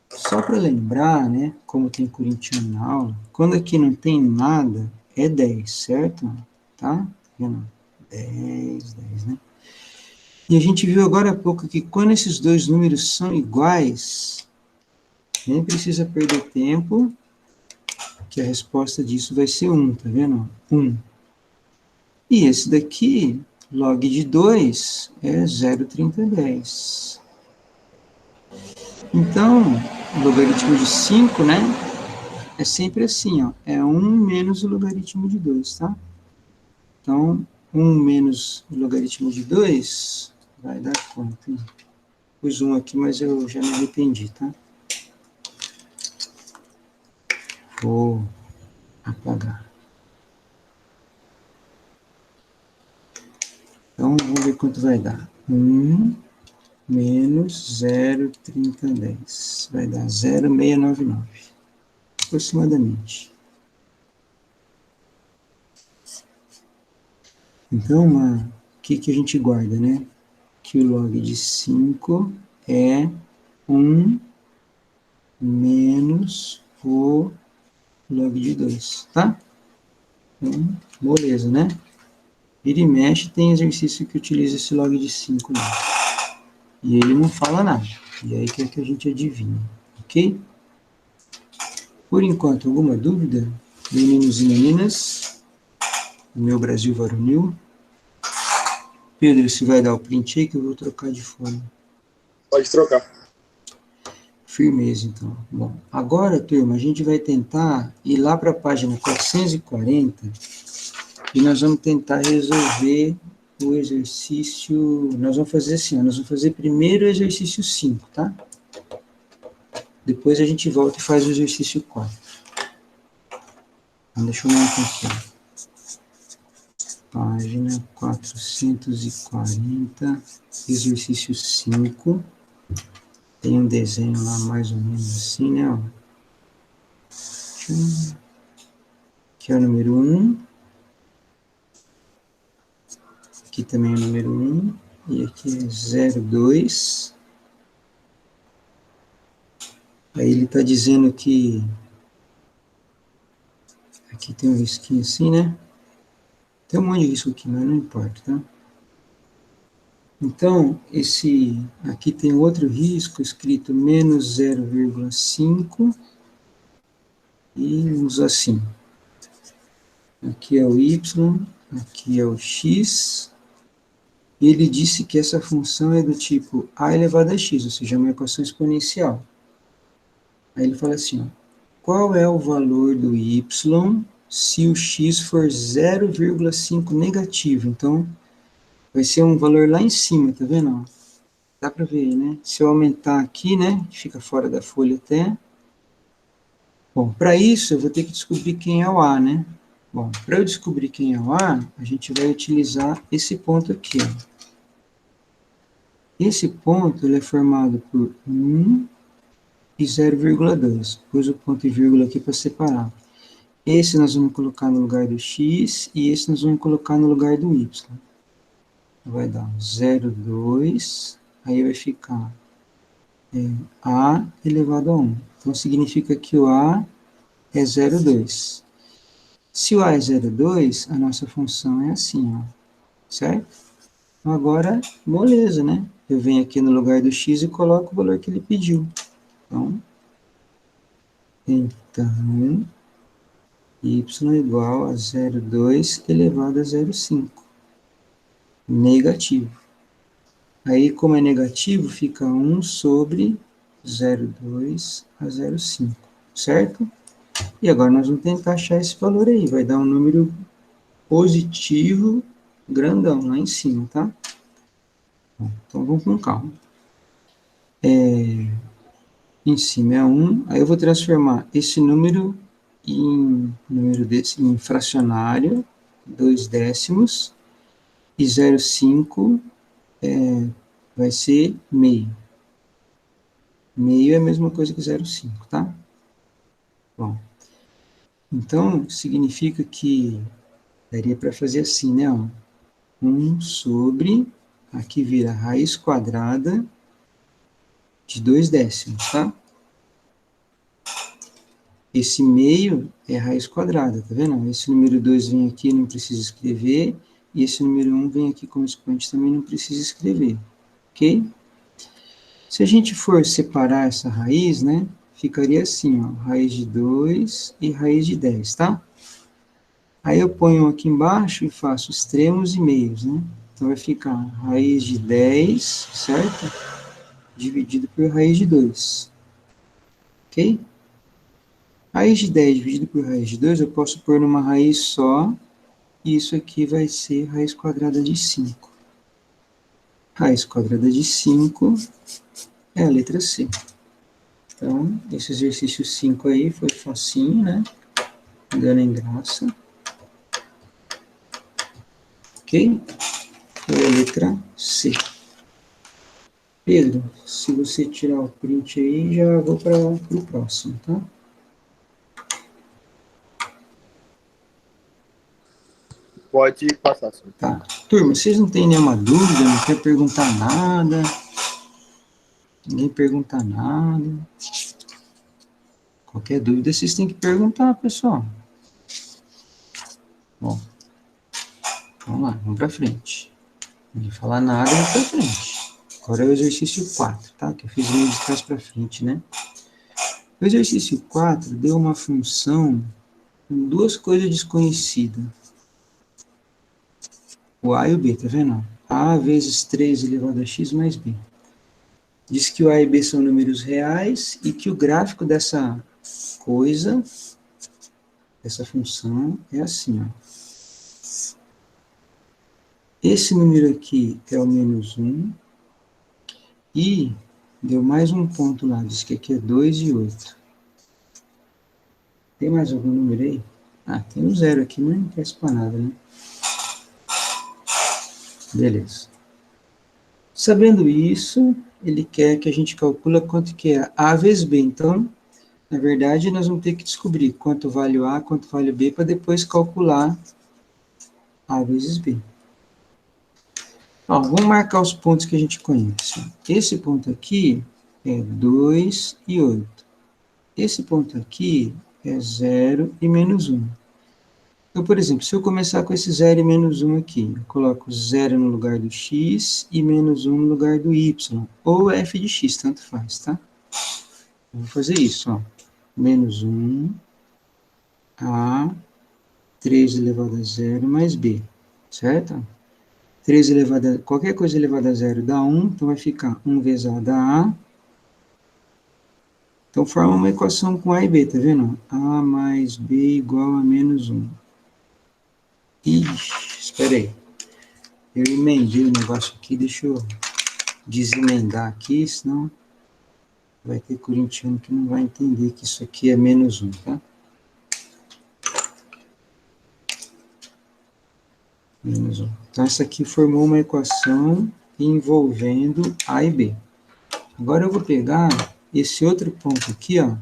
Só para lembrar, né, como tem corintiano na aula, quando aqui não tem nada, é 10, certo? Tá? 10, né? E a gente viu agora há pouco que quando esses dois números são iguais, nem precisa perder tempo, que a resposta disso vai ser 1, tá vendo? 1. E esse daqui, log de 2, é 0,3010. Então, o logaritmo de 5, né? É sempre assim, ó. É 1 menos o logaritmo de 2, tá? Então, 1 menos o logaritmo de 2 vai dar quanto? Hein? Pus 1 aqui, mas eu já me arrependi, tá? Vou apagar. Então, vamos ver quanto vai dar. 1 menos 0,3010. Vai dar 0,699. Aproximadamente. Então, o que a gente guarda, né? Que o log de 5 é 1 menos o log de 2, tá? Então, moleza, né? Vira e mexe, tem exercício que utiliza esse log de 5 lá. E ele não fala nada. E aí quer que a gente adivinhe, ok? Por enquanto, alguma dúvida? Meninos e meninas, meu Brasil varonil. Pedro, se vai dar o print aí que eu vou trocar de fone.
Pode trocar.
Firmeza, então. Bom, agora, turma, a gente vai tentar ir lá para a página 440 e nós vamos tentar resolver o exercício. Nós vamos fazer assim, ó, nós vamos fazer primeiro o exercício 5, tá? Depois a gente volta e faz o exercício 4. Então, deixa eu marcar aqui, ó. Página 440, exercício 5. Tem um desenho lá mais ou menos assim, né? Ó. Aqui é o número 1. Aqui também é o número 1. E aqui é 0,2. Aí ele está dizendo que... Aqui tem um risquinho assim, né? Tem um monte de risco aqui, mas não importa, tá? Então, aqui tem outro risco escrito menos 0,5 e usa assim. Aqui é o y, aqui é o x, e ele disse que essa função é do tipo a elevado a x, ou seja, uma equação exponencial. Aí ele fala assim, ó, qual é o valor do y se o x for 0,5 negativo? Então, vai ser um valor lá em cima, tá vendo? Dá para ver aí, né? Se eu aumentar aqui, né, fica fora da folha até. Bom, para isso eu vou ter que descobrir quem é o a, né? Bom, para eu descobrir quem é o a, a gente vai utilizar esse ponto aqui, ó. Esse ponto ele é formado por 1 e 0,2. Pus o ponto e vírgula aqui para separar. Esse nós vamos colocar no lugar do x e esse nós vamos colocar no lugar do y. Vai dar 0,2, aí vai ficar a elevado a 1. Então, significa que o a é 0,2. Se o a é 0,2, a nossa função é assim, ó, certo? Então, agora, moleza, né? Eu venho aqui no lugar do x e coloco o valor que ele pediu. Então, y igual a 0,2 elevado a 0,5. Negativo. Aí, como é negativo, fica 1 sobre 0,2 a 0,5, certo? E agora nós vamos tentar achar esse valor aí. Vai dar um número positivo grandão lá em cima, tá? Bom, então vamos com calma. em cima é 1, aí eu vou transformar esse número em fracionário, 2 décimos, e 0,5 vai ser meio. Meio é a mesma coisa que 0,5, tá? Bom, então significa que daria para fazer assim, né? Ó, 1 sobre, aqui vira raiz quadrada de 2 décimos, tá? Esse meio é raiz quadrada, tá vendo? Esse número 2 vem aqui, não precisa escrever, e esse número 1 vem aqui como expoente, também não precisa escrever, ok? Se a gente for separar essa raiz, né, ficaria assim, ó, raiz de 2 e raiz de 10, tá? Aí eu ponho aqui embaixo e faço extremos e meios, né? Então vai ficar raiz de 10, certo? Dividido por raiz de 2, ok? Raiz de 10 dividido por raiz de 2, eu posso pôr numa raiz só, e isso aqui vai ser raiz quadrada de 5. Raiz quadrada de 5 é a letra C. Então, esse exercício 5 aí foi facinho, né? Dando em graça. Ok? Foi a letra C. Pedro, se você tirar o print aí, já vou para o próximo, tá?
Pode passar, senhor.
Tá. Turma, vocês não têm nenhuma dúvida, não quer perguntar nada? Ninguém pergunta nada? Qualquer dúvida, vocês têm que perguntar, pessoal. Bom, vamos lá, vamos para frente. Ninguém falar nada, vamos para frente. Agora é o exercício 4, tá? Que eu fiz meio de trás para frente, né? O exercício 4 deu uma função com duas coisas desconhecidas. O A e o B, tá vendo? A vezes 3 elevado a x mais B. Diz que o A e B são números reais e que o gráfico dessa coisa, dessa função, é assim, ó. Esse número aqui é o menos 1 e deu mais um ponto lá, diz que aqui é 2 e 8. Tem mais algum número aí? Ah, tem um zero aqui, mas não interessa para nada, né? Beleza. Sabendo isso, ele quer que a gente calcule quanto que é A vezes B. Então, na verdade, nós vamos ter que descobrir quanto vale o A, quanto vale o B, para depois calcular A vezes B. Ó, vamos marcar os pontos que a gente conhece. Esse ponto aqui é 2 e 8. Esse ponto aqui é 0 e menos 1. Então, por exemplo, se eu começar com esse 0 e menos 1 aqui, eu coloco 0 no lugar do x e menos 1 no lugar do y, ou f de x, tanto faz, tá? Eu vou fazer isso, ó. Menos 1, a, 3 elevado a 0 mais b, certo? 3 elevado a, qualquer coisa elevada a 0 dá 1, então vai ficar 1 vezes a dá a. Então, forma uma equação com a e b, tá vendo? A mais b igual a menos 1. Ixi, espera aí. Eu emendei o negócio aqui, deixa eu desemendar aqui, senão vai ter corintiano que não vai entender que isso aqui é menos 1, tá? Menos 1. Então, essa aqui formou uma equação envolvendo A e B. Agora eu vou pegar esse outro ponto aqui, ó.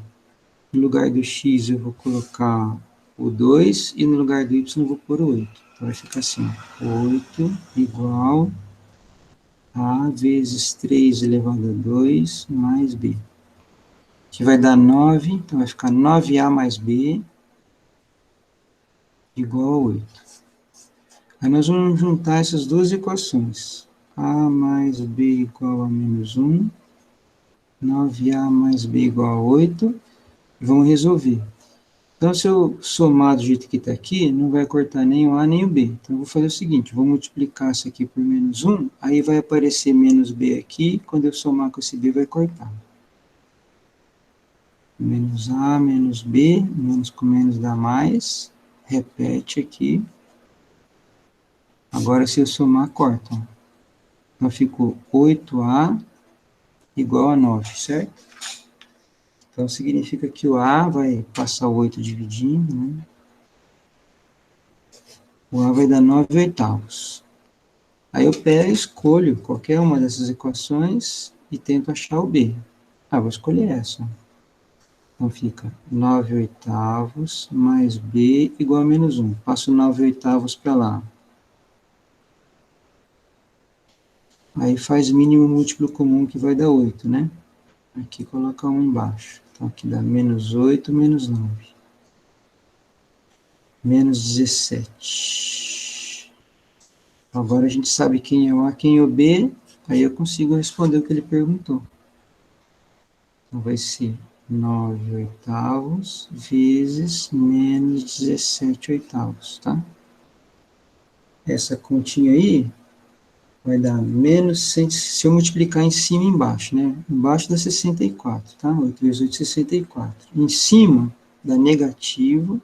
No lugar do x eu vou colocar o 2 e no lugar do y eu vou pôr o 8. Então vai ficar assim, ó, 8 igual a vezes 3 elevado a 2 mais b. Que vai dar 9, então vai ficar 9a mais b igual a 8. Aí nós vamos juntar essas duas equações. A mais b igual a menos 1, 9a mais b igual a 8, e vamos resolver. Então, se eu somar do jeito que está aqui, não vai cortar nem o A nem o B. Então, eu vou fazer o seguinte, vou multiplicar isso aqui por menos 1, aí vai aparecer menos B aqui, quando eu somar com esse B vai cortar. Menos A, menos B, menos com menos dá mais, repete aqui. Agora, se eu somar, corta. Então, ficou 8A igual a 9, certo? Então, significa que o A vai passar o 8 dividindo, né? O A vai dar 9 oitavos. Aí eu pego e escolho qualquer uma dessas equações e tento achar o B. Ah, vou escolher essa. Então fica 9 oitavos mais B igual a menos 1. Passo 9 oitavos para lá. Aí faz mínimo múltiplo comum que vai dar 8, né? Aqui coloca 1 embaixo. Então aqui dá menos 8 menos 9. Menos 17. Agora a gente sabe quem é o A, quem é o B. Aí eu consigo responder o que ele perguntou. Então vai ser 9 oitavos vezes menos 17 oitavos, tá? Essa continha aí vai dar menos 100, se eu multiplicar em cima e embaixo, né? Embaixo dá 64, tá? 8 vezes 8, 64. Em cima dá negativo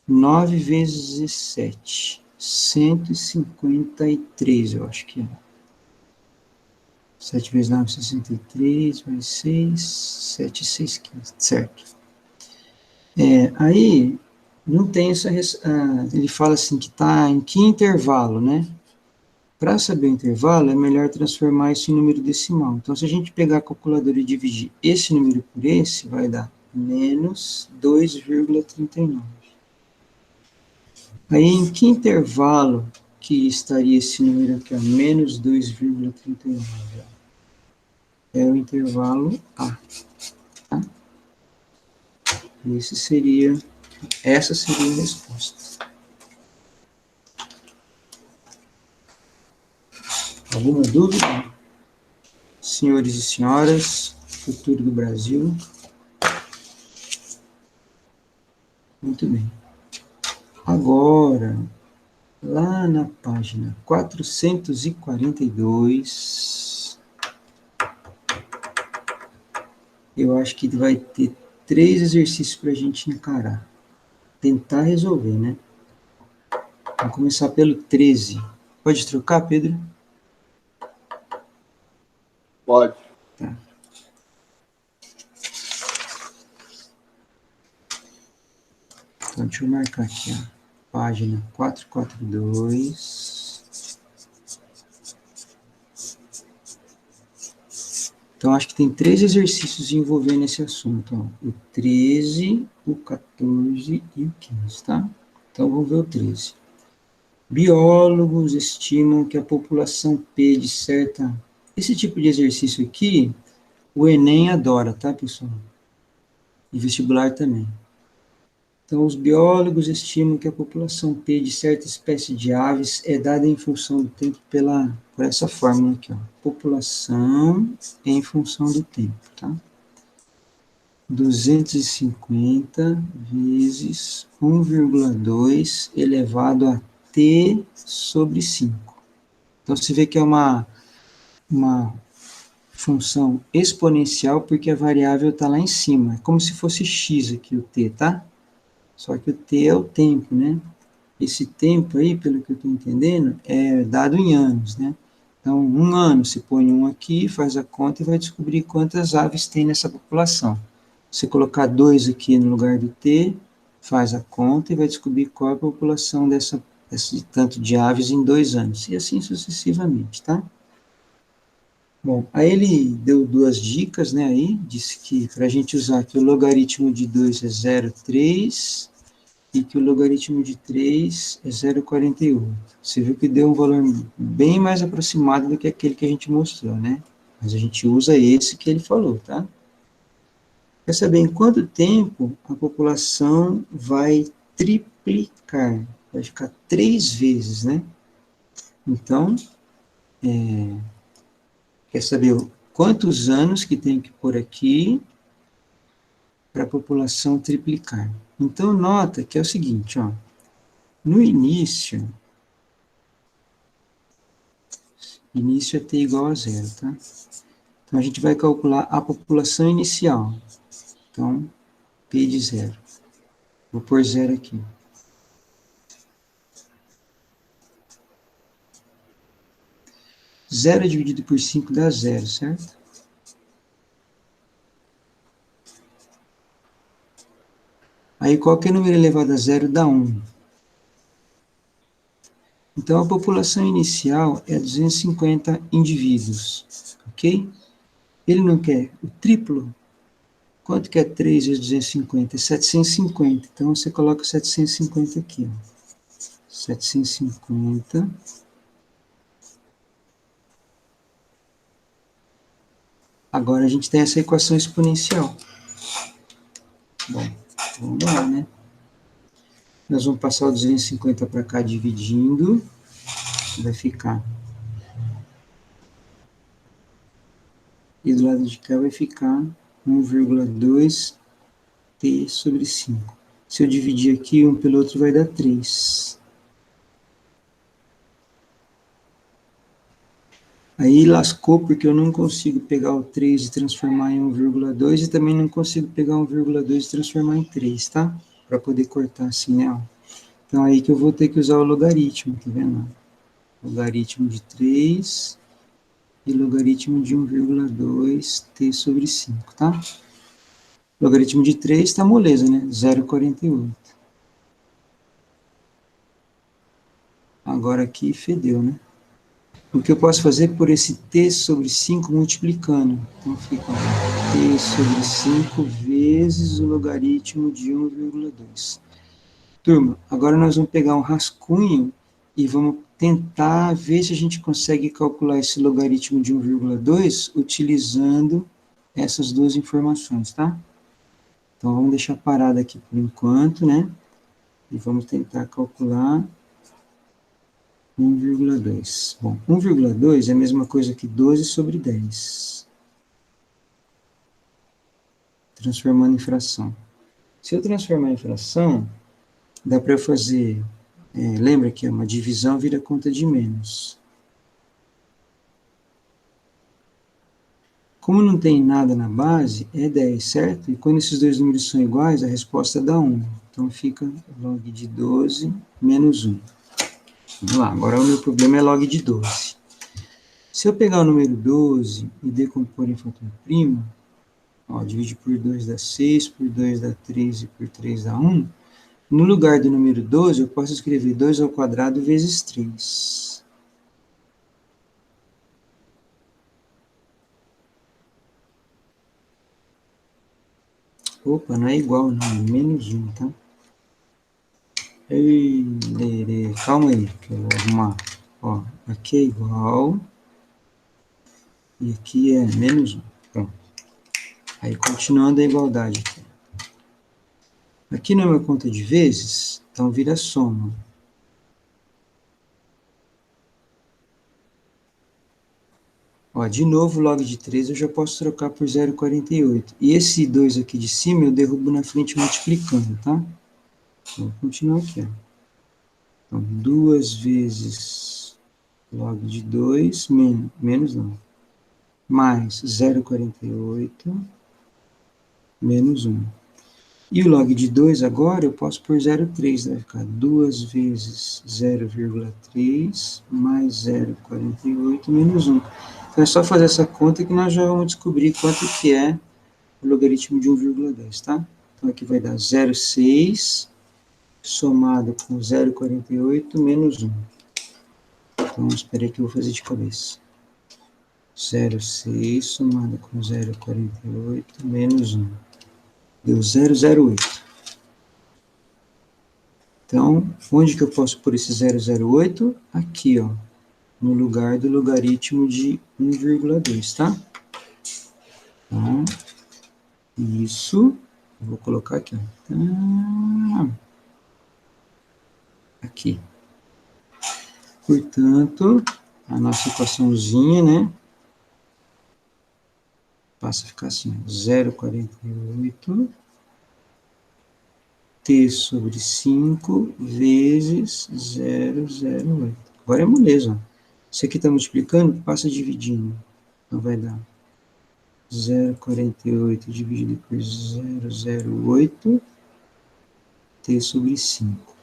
9 vezes 17, 153, eu acho que é. 7 vezes 9, 63, mais 6, 7, 6, 15, certo. Aí, não tem essa... ele fala assim que está em que intervalo, né? Para saber o intervalo, é melhor transformar isso em número decimal. Então, se a gente pegar a calculadora e dividir esse número por esse, vai dar menos 2,39. Aí, em que intervalo que estaria esse número aqui, ó, menos 2,39? É o intervalo A. Tá? Essa seria a resposta. Alguma dúvida? Senhores e senhoras, futuro do Brasil. Muito bem. Agora, lá na página 442, eu acho que vai ter 3 exercícios para a gente encarar. Tentar resolver, né? Vamos começar pelo 13. Pode trocar, Pedro?
Pode.
Tá. Então, deixa eu marcar aqui, ó. Página 442. Então, acho que tem 3 exercícios envolvendo esse assunto. Ó. O 13, o 14 e o 15, tá? Então, vamos ver o 13. Biólogos estimam que a população P de certa... Esse tipo de exercício aqui, o Enem adora, tá, pessoal? E vestibular também. Então, os biólogos estimam que a população P de certa espécie de aves é dada em função do tempo por essa fórmula aqui, ó. População em função do tempo, tá? 250 vezes 1,2 elevado a t sobre 5. Então, você vê que é uma função exponencial porque a variável está lá em cima. É como se fosse x aqui o t, tá? Só que o t é o tempo, né? Esse tempo aí, pelo que eu estou entendendo, é dado em anos, né? Então, 1 ano, você põe 1 aqui, faz a conta e vai descobrir quantas aves tem nessa população. Você colocar 2 aqui no lugar do t, faz a conta e vai descobrir qual é a população desse tanto de aves em 2 anos. E assim sucessivamente, tá? Bom, aí ele deu 2 dicas, né, aí, disse que para a gente usar que o logaritmo de 2 é 0,3 e que o logaritmo de 3 é 0,48. Você viu que deu um valor bem mais aproximado do que aquele que a gente mostrou, né? Mas a gente usa esse que ele falou, tá? Quer saber em quanto tempo a população vai triplicar? Vai ficar 3 vezes, né? Então, quer saber quantos anos que tem que pôr aqui para a população triplicar? Então, nota que é o seguinte, ó. No início é t igual a 0, tá? Então, a gente vai calcular a população inicial. Então, p de 0. Vou pôr 0 aqui. 0 dividido por 5 dá 0, certo? Aí qualquer número elevado a zero dá 1. Então, a população inicial é 250 indivíduos, ok? Ele não quer o triplo? Quanto que é 3 vezes 250? É 750. Então, você coloca 750 aqui, ó. 750. Agora, a gente tem essa equação exponencial. Bom, vamos lá, né? Nós vamos passar o 250 para cá dividindo. Vai ficar. E do lado de cá vai ficar 1,2 t sobre 5. Se eu dividir aqui, um pelo outro vai dar 3. Aí lascou porque eu não consigo pegar o 3 e transformar em 1,2 e também não consigo pegar 1,2 e transformar em 3, tá? Para poder cortar assim, né? Então aí que eu vou ter que usar o logaritmo, tá vendo? Logaritmo de 3 e logaritmo de 1,2 t sobre 5, tá? Logaritmo de 3 está moleza, né? 0,48. Agora aqui fedeu, né? O que eu posso fazer por esse t sobre 5 multiplicando? Então fica t sobre 5 vezes o logaritmo de 1,2. Turma, agora nós vamos pegar um rascunho e vamos tentar ver se a gente consegue calcular esse logaritmo de 1,2 utilizando essas duas informações, tá? Então vamos deixar parado aqui por enquanto, né? E vamos tentar calcular 1,2. Bom, 1,2 é a mesma coisa que 12 sobre 10. Transformando em fração. Se eu transformar em fração, dá para eu fazer... lembra que uma divisão vira conta de menos. Como não tem nada na base, é 10, certo? E quando esses dois números são iguais, a resposta dá 1. Então fica log de 12 menos 1. Vamos lá, agora o meu problema é log de 12. Se eu pegar o número 12 e decompor em fator primo, ó, divide por 2 dá 6, por 2 dá 3 e por 3 dá 1. No lugar do número 12, eu posso escrever 2 ao quadrado vezes 3. Opa, não é igual, não, é menos 1, tá? Ei, calma aí, que eu vou arrumar. Ó, aqui é igual, e aqui é menos 1. Pronto. Aí, continuando a igualdade aqui. Aqui não é uma conta de vezes, então vira soma. Ó, de novo, log de 3 eu já posso trocar por 0,48. E esse 2 aqui de cima eu derrubo na frente multiplicando, tá? Vou continuar aqui, ó. Então, 2 vezes log de 2, menos não, mais 0,48, menos 1. E o log de 2 agora eu posso por 0,3, vai ficar 2 vezes 0,3 mais 0,48 menos 1. Então é só fazer essa conta que nós já vamos descobrir quanto que é o logaritmo de 1,2, tá? Então aqui vai dar 0,6 somado com 0,48 menos 1. Então espera aí que eu vou fazer de cabeça. 0,6 somado com 0,48 menos 1. Deu 0,08. Então, onde que eu posso pôr esse 0,08? Aqui, ó, no lugar do logaritmo de 1,2, tá? Então, isso, eu vou colocar aqui, ó. Aqui. Portanto, a nossa equaçãozinha, né, passa a ficar assim, 0,48 t sobre 5 vezes 0,08. Agora é moleza, ó. Isso aqui está multiplicando, passa dividindo. Então vai dar 0,48 dividido por 0,08 t sobre 5.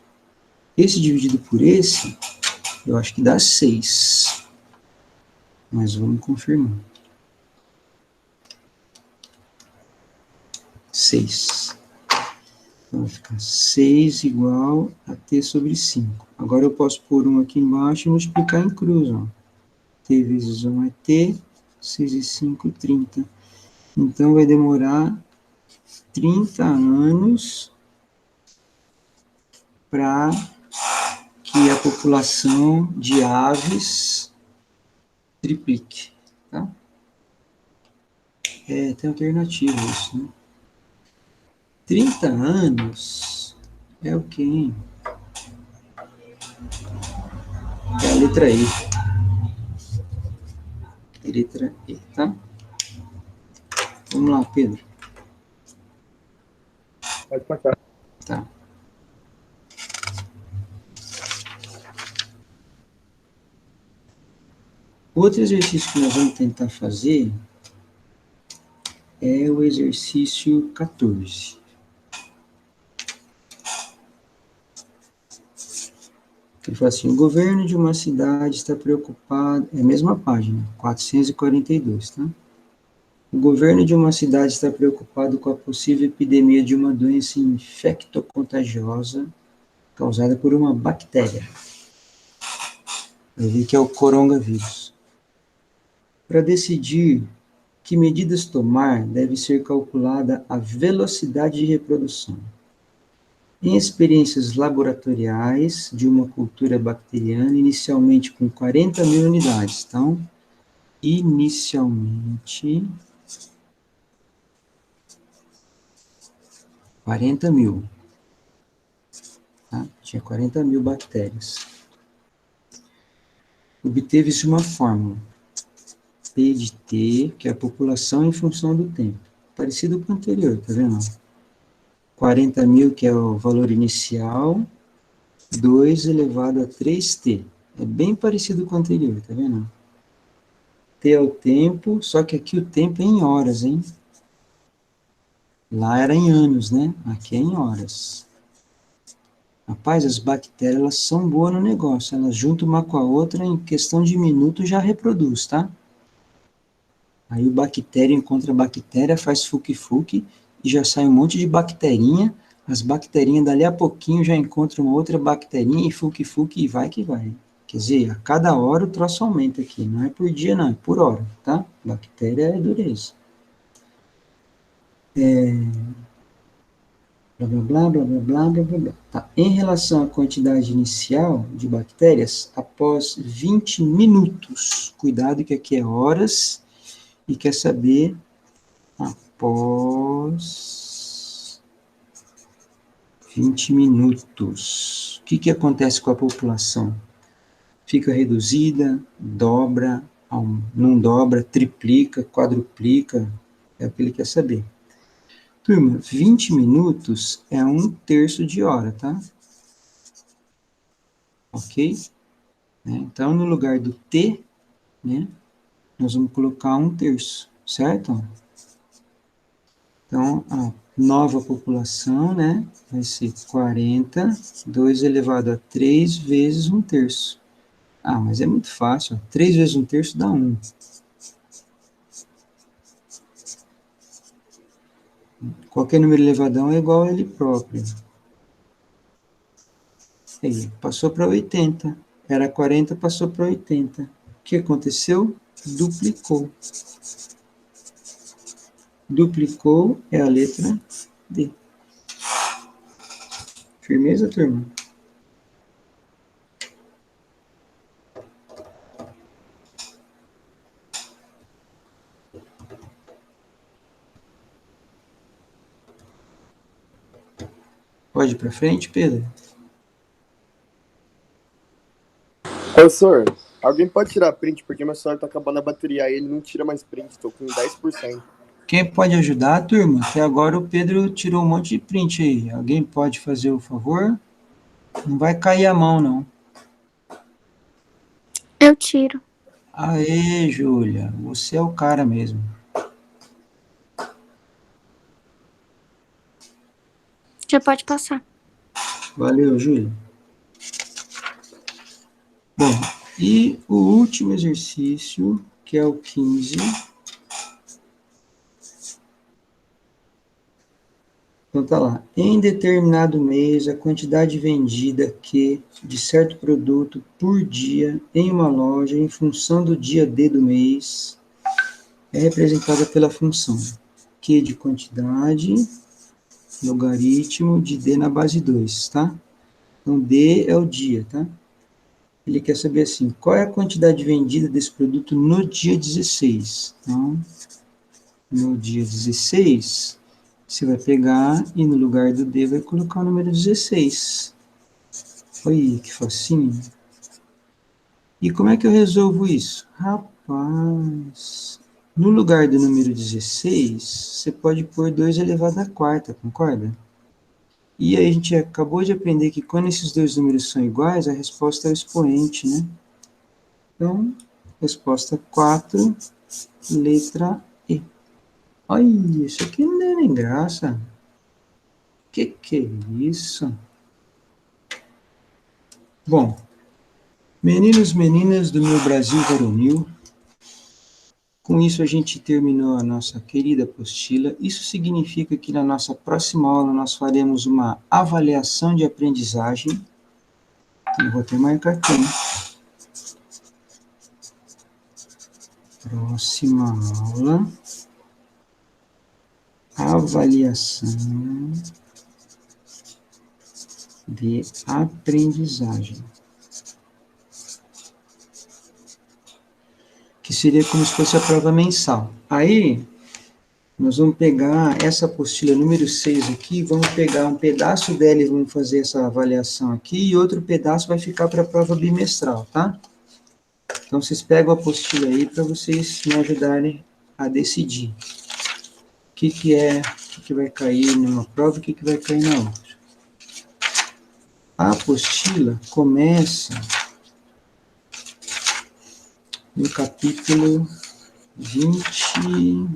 Esse dividido por esse, eu acho que dá 6. Mas vamos confirmar. 6. Então, vai ficar 6 igual a t sobre 5. Agora eu posso pôr 1 aqui embaixo e multiplicar em cruz, ó. T vezes 1 é t, 6 e 5, 30. Então, vai demorar 30 anos para que a população de aves triplique, tá? Tem alternativa isso, né? 30 anos é o quê, hein? É a letra E. Letra E, tá? Vamos lá, Pedro.
Pode passar.
Tá. Outro exercício que nós vamos tentar fazer é o exercício 14. Ele fala assim, o governo de uma cidade está preocupado, é a mesma página, 442, tá? O governo de uma cidade está preocupado com a possível epidemia de uma doença infectocontagiosa causada por uma bactéria. Vai ver que é o coronavírus. Para decidir que medidas tomar, deve ser calculada a velocidade de reprodução. Em experiências laboratoriais de uma cultura bacteriana, inicialmente com 40 mil unidades. Então, inicialmente, 40 mil. Tá? Tinha 40 mil bactérias. Obteve-se uma fórmula. P de T, que é a população em função do tempo. Parecido com o anterior, tá vendo? 40 mil, que é o valor inicial, 2 elevado a 3t. É bem parecido com o anterior, tá vendo? T é o tempo, só que aqui o tempo é em horas, hein? Lá era em anos, né? Aqui é em horas. Rapaz, as bactérias, elas são boas no negócio. Elas juntam uma com a outra, em questão de minutos já reproduz, tá? Aí o bactéria encontra a bactéria, faz fuque-fuque, e já sai um monte de bacterinha. As bacterinhas dali a pouquinho já encontram uma outra bacterinha e fuque-fuque e vai que vai. Quer dizer, a cada hora o troço aumenta aqui. Não é por dia, não, é por hora, tá? Bactéria é dureza. Blá, blá, blá, blá, blá, blá, blá, blá, blá. Tá. Em relação à quantidade inicial de bactérias, após 20 minutos, cuidado que aqui é horas, e quer saber após 20 minutos. O que acontece com a população? Fica reduzida, dobra, não dobra, triplica, quadruplica, é o que ele quer saber. Turma, 20 minutos é 1/3 de hora, tá? Ok? Então, no lugar do T, né, nós vamos colocar 1/3, certo? Então, a nova população, né, vai ser 40, 2 elevado a 3 vezes 1/3. Ah, mas é muito fácil, ó. 3 vezes 1/3 dá 1. Qualquer número elevadão é igual a ele próprio. Aí, passou para 80. Era 40, passou para 80. O que aconteceu? Duplicou. Duplicou é a letra D. Firmeza, turma? Pode ir para frente, Pedro?
Professor, alguém pode tirar print, porque meu celular tá acabando a bateria aí, ele não tira mais print, tô com 10%.
Quem pode ajudar, turma? Até agora o Pedro tirou um monte de print aí. Alguém pode fazer o favor? Não vai cair a mão, não.
Eu tiro.
Aê, Júlia, você é o cara mesmo.
Já pode passar.
Valeu, Júlia. Bom, e o último exercício, que é o 15. Então tá lá. Em determinado mês, a quantidade vendida de certo produto por dia em uma loja, em função do dia D do mês, é representada pela função Q de quantidade, logaritmo de D na base 2, tá? Então, D é o dia, tá? Ele quer saber assim, qual é a quantidade vendida desse produto no dia 16? Então, no dia 16, você vai pegar e no lugar do D vai colocar o número 16. Olha que facinho. E como é que eu resolvo isso? Rapaz, no lugar do número 16, você pode pôr 2 elevado à quarta, concorda? E aí a gente acabou de aprender que quando esses dois números são iguais, a resposta é o expoente, né? Então, resposta 4, letra E. Olha, isso aqui não deu nem graça. Que é isso? Bom, meninos, meninas do meu Brasil varonil, com isso a gente terminou a nossa querida apostila. Isso significa que na nossa próxima aula nós faremos uma avaliação de aprendizagem. Eu vou até marcar aqui, né? Próxima aula, avaliação de aprendizagem. Que seria como se fosse a prova mensal. Aí, nós vamos pegar essa apostila número 6 aqui, vamos pegar um pedaço dela e vamos fazer essa avaliação aqui, e outro pedaço vai ficar para a prova bimestral, tá? Então, vocês pegam a apostila aí para vocês me ajudarem a decidir o que vai cair numa prova e o que vai cair na outra. A apostila começa no capítulo 26.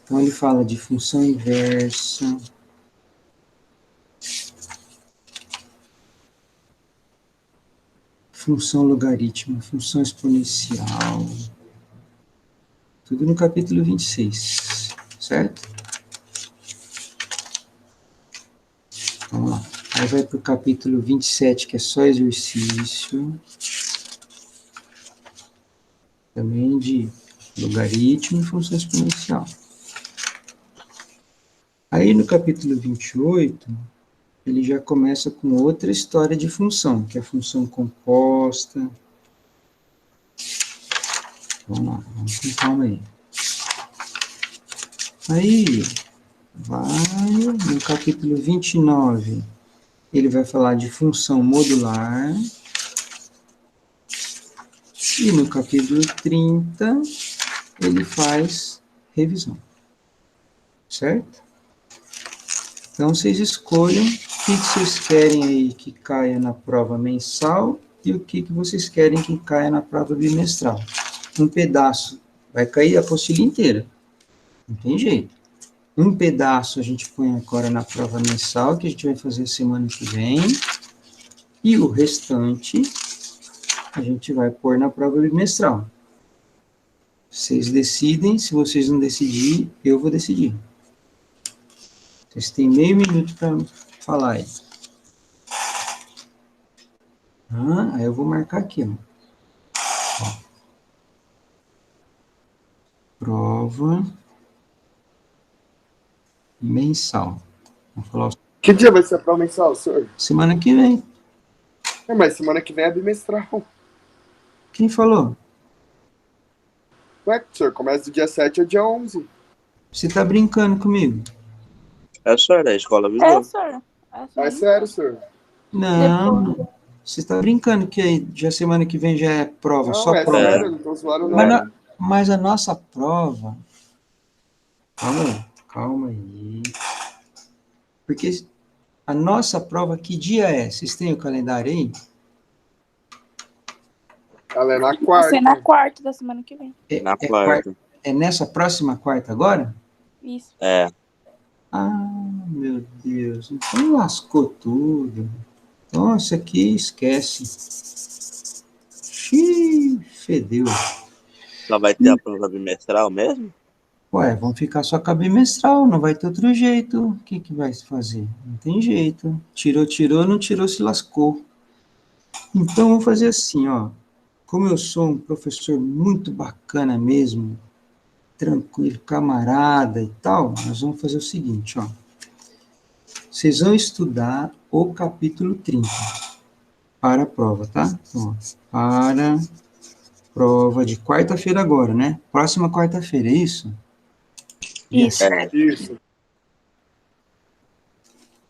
Então, ele fala de função inversa, função logarítmica, função exponencial, tudo no capítulo 26, certo? Vamos lá. Aí vai para o capítulo 27, que é só exercício, também de logaritmo e função exponencial. Aí no capítulo 28, ele já começa com outra história de função, que é a função composta. Vamos lá, vamos com calma aí. Aí, no capítulo 29, ele vai falar de função modular. E no capítulo 30, ele faz revisão. Certo? Então, vocês escolham o que vocês querem aí que caia na prova mensal e o que vocês querem que caia na prova bimestral. Um pedaço vai cair a apostila inteira. Não tem jeito. Um pedaço a gente põe agora na prova mensal, que a gente vai fazer semana que vem. E o restante a gente vai pôr na prova bimestral. Vocês decidem, se vocês não decidirem, eu vou decidir. Vocês têm meio minuto para falar aí. Aí eu vou marcar aqui, ó. Prova mensal. Vou falar
Que dia vai ser a prova mensal, senhor?
semana que vem.
Mas semana que vem é bimestral.
Quem falou?
Ué, senhor, começa do dia 7 ao dia 11.
Você tá brincando comigo?
É, senhor, da escola avisou.
senhor.
É sério, senhor.
Não, você está brincando que aí, já semana que vem já é prova,
Não,
só
é
prova.
sério, não tô zoando não.
Mas a nossa prova... Calma aí. Porque a nossa prova, que dia é? Vocês têm o calendário aí?
Ela é na
Vai
quarta.
ser na quarta da semana que vem.
Na quarta.
É nessa próxima quarta agora?
Isso.
É.
Meu Deus. Então lascou tudo. Então isso aqui esquece. Xiii, fedeu.
Só vai ter a prova bimestral mesmo?
Ué, vamos ficar só com a bimestral, não vai ter outro jeito. O que que vai se fazer? Não tem jeito. Tirou, tirou, não tirou, se lascou. Então, vamos fazer assim, ó. Como eu sou um professor muito bacana mesmo, tranquilo, camarada e tal, nós vamos fazer o seguinte, ó. Vocês vão estudar o capítulo 30 para a prova, tá? Então, ó, para prova de quarta-feira agora, né? Próxima quarta-feira, é isso? Dia
Isso.
Isso.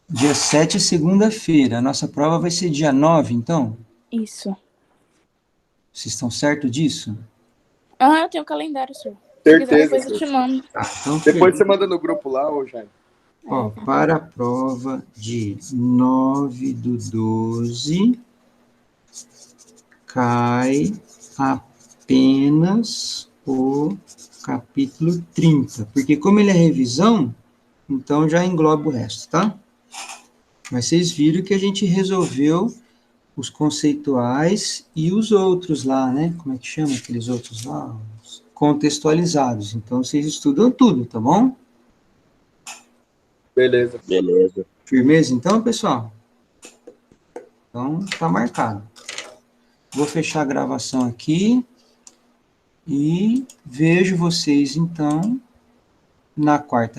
Dia 7, segunda-feira. A nossa prova vai ser dia 9, então?
Isso.
Vocês estão certos disso?
Ah, eu tenho o calendário, senhor. Se quiser,
Certeza.
depois eu te mando.
Tá, então,
Depois você manda no grupo lá, ô Jaime.
ó, para a prova de 9/12, cai apenas o capítulo 30, porque como ele é revisão, então já engloba o resto, tá? Mas vocês viram que a gente resolveu os conceituais e os outros lá, né? Como é que chama aqueles outros lá? Os contextualizados. Então, vocês estudam tudo, tá bom?
Beleza.
Beleza.
Firmeza, então, pessoal? Então, tá marcado. Vou fechar a gravação aqui e vejo vocês, então, na quarta.